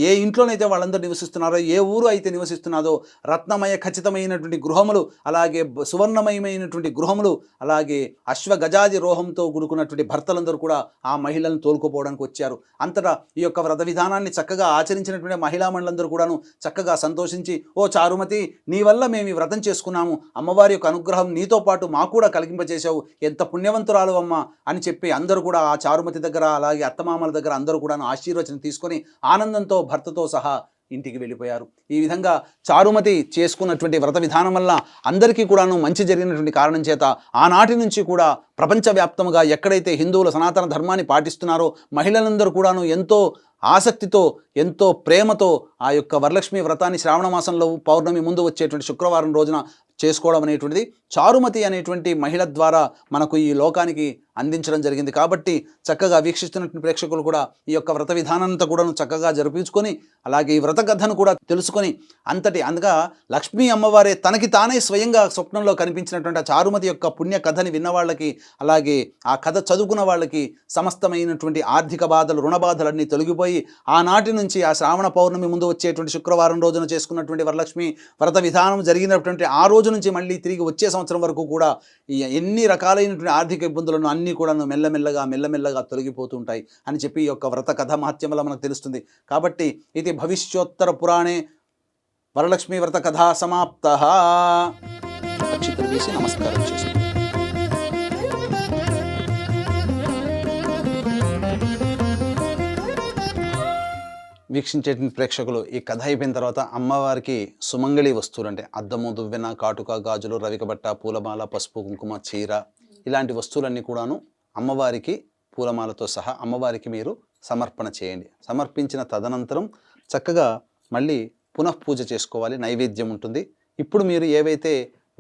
[SPEAKER 4] ఏ ఇంట్లోనైతే వాళ్ళందరూ నివసిస్తున్నారో, ఏ ఊరు అయితే నివసిస్తున్నారో రత్నమయ ఖచ్చితమైనటువంటి గృహములు, అలాగే సువర్ణమయమైనటువంటి గృహములు, అలాగే అశ్వగజాది రోహంతో కూడుకున్నటువంటి భర్తలందరూ కూడా ఆ మహిళలను తోలుకోపోవడానికి వచ్చారు. అంతటా ఈ యొక్క వ్రత విధానాన్ని చక్కగా ఆచరించినటువంటి మహిళా మండలందరూ కూడాను చక్కగా సంతోషించి, ఓ చారుమతి, నీ వల్ల మేము ఈ వ్రతం చేసుకున్నాము, అమ్మవారి యొక్క అనుగ్రహం నీతో పాటు మాకు కూడా కలిగింపజేశావు, ఎంత పుణ్యవంతురాలు అమ్మ అని చెప్పి అందరూ కూడా ఆ చారుమతి దగ్గర, అలాగే అత్తమామల దగ్గర అందరూ కూడా ఆశీర్వచనం తీసుకొని ఆనందంతో భర్తతో సహా ఇంటికి వెళ్ళిపోయారు. ఈ విధంగా చారుమతి చేసుకున్నటువంటి వ్రత విధానం వల్ల అందరికీ కూడాను మంచి జరిగినటువంటి కారణం చేత ఆనాటి నుంచి కూడా ప్రపంచవ్యాప్తంగా ఎక్కడైతే హిందువుల సనాతన ధర్మాన్ని పాటిస్తున్నారో మహిళలందరూ కూడాను ఎంతో ఆసక్తితో ఎంతో ప్రేమతో ఆ యొక్క వరలక్ష్మి వ్రతాన్ని శ్రావణ మాసంలో పౌర్ణమి ముందు వచ్చేటువంటి శుక్రవారం రోజున చేసుకోవడం అనేటువంటిది చారుమతి అనేటువంటి మహిళ ద్వారా మనకు ఈ లోకానికి అందించడం జరిగింది. కాబట్టి చక్కగా వీక్షిస్తున్నటువంటి ప్రేక్షకులు కూడా ఈ యొక్క వ్రత విధానంతో కూడా చక్కగా జరిపించుకొని అలాగే ఈ వ్రత కథను కూడా తెలుసుకొని అందుగా లక్ష్మీ అమ్మవారే తనకి తానే స్వయంగా స్వప్నంలో కనిపించినటువంటి ఆ చారుమతి యొక్క పుణ్య కథని విన్న వాళ్ళకి అలాగే ఆ కథ చదువుకున్న వాళ్ళకి సమస్తమైనటువంటి ఆర్థిక బాధలు రుణ బాధలన్నీ తొలగిపోయి ఆనాటి నుంచి ఆ శ్రావణ పౌర్ణమి ముందు వచ్చేటువంటి శుక్రవారం రోజున చేసుకున్నటువంటి వరలక్ష్మి వ్రత విధానం జరిగినటువంటి ఆ రోజు నుంచి మళ్ళీ తిరిగి వచ్చే సంవత్సరం వరకు కూడా ఎన్ని రకాలైనటువంటి ఆర్థిక ఇబ్బందులను అన్నీ కూడా మెల్లమెల్లగా తొలగిపోతుంటాయి అని చెప్పి ఈ యొక్క వ్రత కథ మహత్యం వల్ల మనకు తెలుస్తుంది. కాబట్టి ఇది భవిష్యోత్తర పురాణే వరలక్ష్మి వ్రత కథా సమాప్తః. అక్షింతలు వేసి నమస్కారం చేస్తాం. వీక్షించేటువంటి ప్రేక్షకులు ఈ కథ అయిపోయిన తర్వాత అమ్మవారికి సుమంగళి వస్తువులు అంటే అద్దము దువ్వెన కాటుక గాజులు రవికబట్ట పూలమాల పసుపు కుంకుమ చీర ఇలాంటి వస్తువులన్నీ కూడాను అమ్మవారికి పూలమాలతో సహా అమ్మవారికి మీరు సమర్పణ చేయండి. సమర్పించిన తదనంతరం చక్కగా మళ్ళీ పునఃపూజ చేసుకోవాలి. నైవేద్యం ఉంటుంది. ఇప్పుడు మీరు ఏవైతే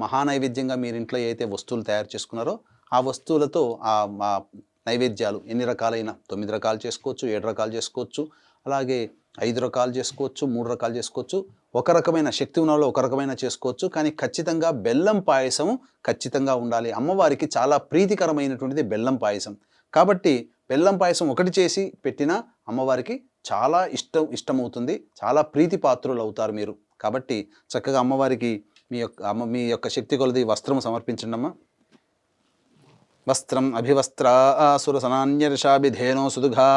[SPEAKER 4] మహానైవేద్యంగా మీరు ఇంట్లో ఏవైతే వస్తువులు తయారు చేసుకున్నారో ఆ వస్తువులతో ఆ నైవేద్యాలు ఎన్ని రకాలైన 9 రకాలు చేసుకోవచ్చు, 7 రకాలు చేసుకోవచ్చు, అలాగే 5 రకాలు చేసుకోవచ్చు, 3 రకాలు చేసుకోవచ్చు. ఒక రకమైన శక్తి ఉన్న ఒక రకమైన చేసుకోవచ్చు. కానీ ఖచ్చితంగా బెల్లం పాయసం ఖచ్చితంగా ఉండాలి. అమ్మవారికి చాలా ప్రీతికరమైనటువంటిది బెల్లం పాయసం. కాబట్టి బెల్లం పాయసం ఒకటి చేసి పెట్టినా అమ్మవారికి చాలా ఇష్టమవుతుంది. చాలా ప్రీతిపాత్రులు అవుతారు మీరు. కాబట్టి చక్కగా అమ్మవారికి మీ యొక్క శక్తి కొలది వస్త్రం సమర్పించండి అమ్మ. వస్త్రం అభివస్త్రాసురసనాన్యర్షాభిధేనో సుదుఘా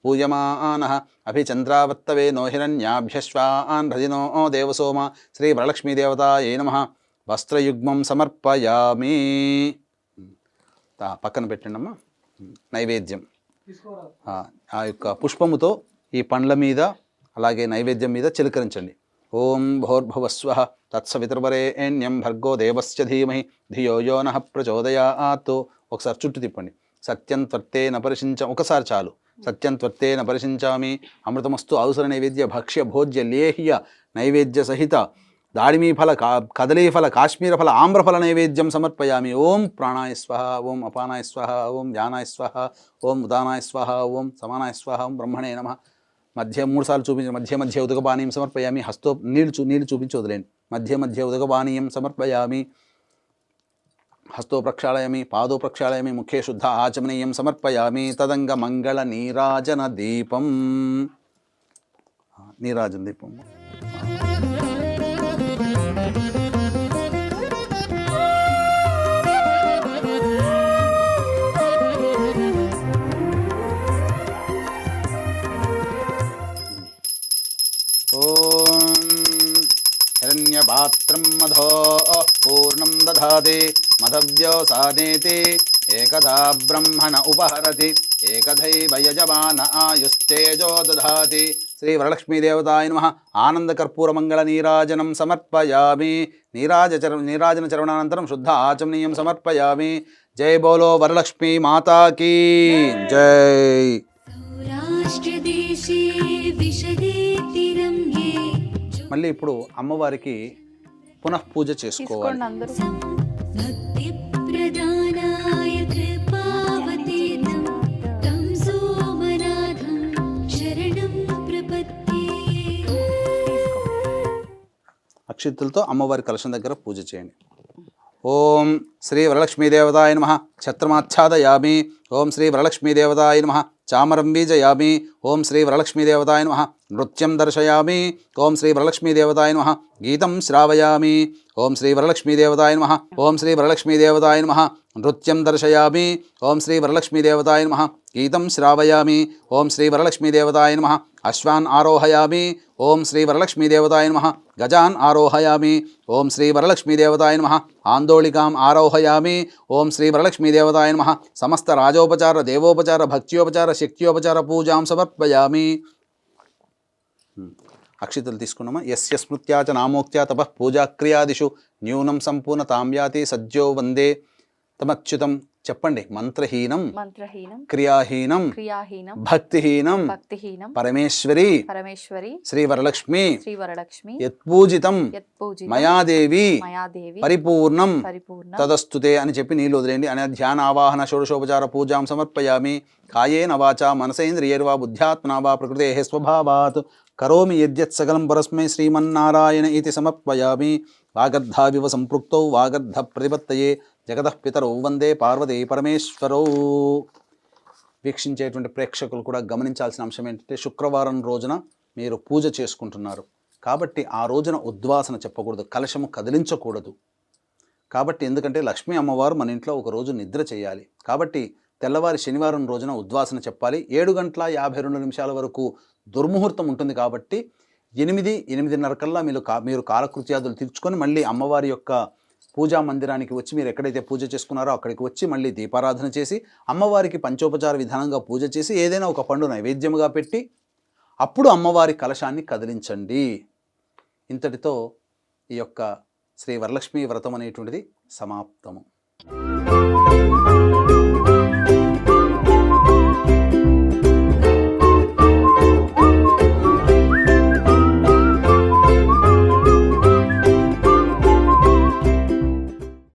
[SPEAKER 4] పూయమానః అభిచంద్రావర్తవే నో హిరణ్యాభ్యశ్వాన్ రజినో దేవసోమ శ్రీ వరలక్ష్మీదేవతాయై నమః. వస్త్రయుగ్మం సమర్పయామి. పక్కన పెట్టండమ్మా. నైవేద్యం ఆ యొక్క పుష్పముతో ఈ పండ్ల మీద అలాగే నైవేద్యం మీద చిలకరించండి. ఓం భోర్భువస్వః తత్సవితుర్వరేణ్యం భర్గో దేవస్య ధీమహి ధియో యో నః ప్రచోదయాత్. ఒకసారి చుట్టూ తిప్పండి. సత్యం త్వర్తేన ఒకసారి చాలు. సత్యం త్వర్తేన పరిశించామి. అమృతమస్తు అవసర నైవేద్య భక్ష్య భోజ్య లేహ్య నైవేద్య సహిత దాడిమీఫల కదలీఫల కాశ్మీరఫల ఆమ్రఫల నైవేద్యం సమర్పయామి. ఓం ప్రాణాయ స్వహ, ఓం అపానాయ స్వహ, ఓం ధ్యానాయ స్వహ, ఓం ఉదానాయ స్వహ, ఓం సమానాయ స్వహ, ఓం బ్రహ్మణే నమః. మధ్య 3 సార్లు చూపించండి. మధ్య ఉదకపానీయం సమర్పయామి. హస్తో నీళ్లు చూపించి వదిలేండి. మధ్య ఉదకపానీయం సమర్పయామి. హస్తో ప్రక్షాళయామి, పాదో ప్రక్షాళయామి, ముఖే శుద్ధ ఆచమనీయం సమర్పయామి. తదంగ మంగళ నీరాజన దీపం. నీరాజన దీపం హిరణ్యపాత్రం మధో పూర్ణం దధాతి మదవ్యోసానేతి ఏకదా బ్రహ్మణ ఉపహరతి ఏకథైవ యజమాన ఆయుస్తేజో దధాతి. శ్రీ వరలక్ష్మీదేవతాయ నమః. ఆనందకర్పూరమంగళ నీరాజనం సమర్పయామి. నీరాజన చరణానంతరం శుద్ధ ఆచమనీయం సమర్పయామి. జై బోలో వరలక్ష్మీ మాతాకి జై. మళ్ళీ ఇప్పుడు అమ్మవారికి పునఃపూజ చేసుకోవాలి. అక్షింతలతో అమ్మవారి కలశం దగ్గర పూజ చేయండి. ఓం శ్రీ వరలక్ష్మీదేవతాయ నమః. ఛత్రమాచ్ఛాదయామి. ఓం శ్రీ వరలక్ష్మీదేవతాయ నమః. చామరం బీజయామి. ఓం శ్రీ వరలక్ష్మీదేవతాయ నమః. నృత్యం దర్శయామి. ఓం శ్రీ వరలక్ష్మీదేవతాయ నమః. గీతం శ్రావయామి. ఓం శ్రీ వరలక్ష్మీదేవతాయ నమః. ఓం శ్రీ వరలక్ష్మీదేవతాయ నమః. నృత్యం దర్శయామి. ఓం శ్రీ వరలక్ష్మీదేవతాయ నమః. గీతం శ్రావయామి. ఓం శ్రీ వరలక్ష్మీదేవతాయ నమః. అశ్వాన్ ఆరోహయామి. ఓం శ్రీ వరలక్ష్మీదేవతాయ నమః. గజాన్ ఆరోహయామి. ఓం శ్రీ వరలక్ష్మీదేవతాయ నమః. ఆందోళికాం ఆరోహయామి. ఓం శ్రీ వరలక్ష్మీదేవతాయ నమః. సమస్త రాజోపచార దేవోపచార భక్త్యోపచార శక్త్యోపచార పూజాం సమర్పయామి. అక్షితలు తీసుకున్నామా. యస్య స్మృత్యా చ నామోక్త్యా తపః పూజాక్రియాదిషు న్యూనం సంపూర్ణతాం యాతి సజ్జో వందే తమచ్యుతం చెప్పండి. మంత్రహీనం
[SPEAKER 3] మంత్రహీనం
[SPEAKER 4] క్రియాహీనం
[SPEAKER 3] క్రియాహీనం
[SPEAKER 4] భక్తిహీనం
[SPEAKER 3] భక్తిహీనం
[SPEAKER 4] పరమేశ్వరి
[SPEAKER 3] పరమేశ్వరి
[SPEAKER 4] శ్రీ వరలక్ష్మి
[SPEAKER 3] శ్రీ వరలక్ష్మి
[SPEAKER 4] యత్పూజితం
[SPEAKER 3] యత్పూజితం
[SPEAKER 4] మయాదేవి
[SPEAKER 3] మయాదేవి
[SPEAKER 4] పరిపూర్ణం
[SPEAKER 3] పరిపూర్ణ
[SPEAKER 4] తదస్తుతే అని చెప్పి నీళ్ళు వదిలేయండి. అనే ధ్యాన ఆవాహన షోడశోపచార పూజాం సమర్పయామి. కాయేన వాచా మనసేంద్రియర్వా బుద్ధ్యాత్మనా వా ప్రకృతే స్వభావాత్ కరోమి యద్యత్ సకలం పరస్మై శ్రీమన్నారాయణ ఇతి సమర్పయామి. వాగర్ధావివ సంపృక్తౌ వాగర్ధ ప్రతిపత్తయే జగతః పితరౌ వందే పార్వతీ పరమేశ్వరౌ. వీక్షించేటువంటి ప్రేక్షకులు కూడా గమనించాల్సిన అంశం ఏంటంటే, శుక్రవారం రోజున మీరు పూజ చేసుకుంటున్నారు కాబట్టి ఆ రోజున ఉద్వాసన చెప్పకూడదు, కలశము కదిలించకూడదు. కాబట్టి ఎందుకంటే లక్ష్మీ అమ్మవారు మన ఇంట్లో ఒక రోజు నిద్ర చేయాలి. కాబట్టి తెల్లవారి శనివారం రోజున ఉద్వాసన చెప్పాలి. 7:52 వరకు దుర్ముహూర్తం ఉంటుంది. కాబట్టి 8-8:30 కల్లా మీరు కాలకృత్యాదులు తీర్చుకొని మళ్ళీ అమ్మవారి యొక్క పూజా మందిరానికి వచ్చి, మీరు ఎక్కడైతే పూజ చేసుకున్నారో అక్కడికి వచ్చి మళ్ళీ దీపారాధన చేసి అమ్మవారికి పంచోపచార విధానంగా పూజ చేసి ఏదైనా ఒక పండు నైవేద్యముగా పెట్టి అప్పుడు అమ్మవారి కలశాన్ని కదిలించండి. ఇంతటితో ఈ యొక్క శ్రీ వరలక్ష్మీ వ్రతం అనేటువంటిది సమాప్తము.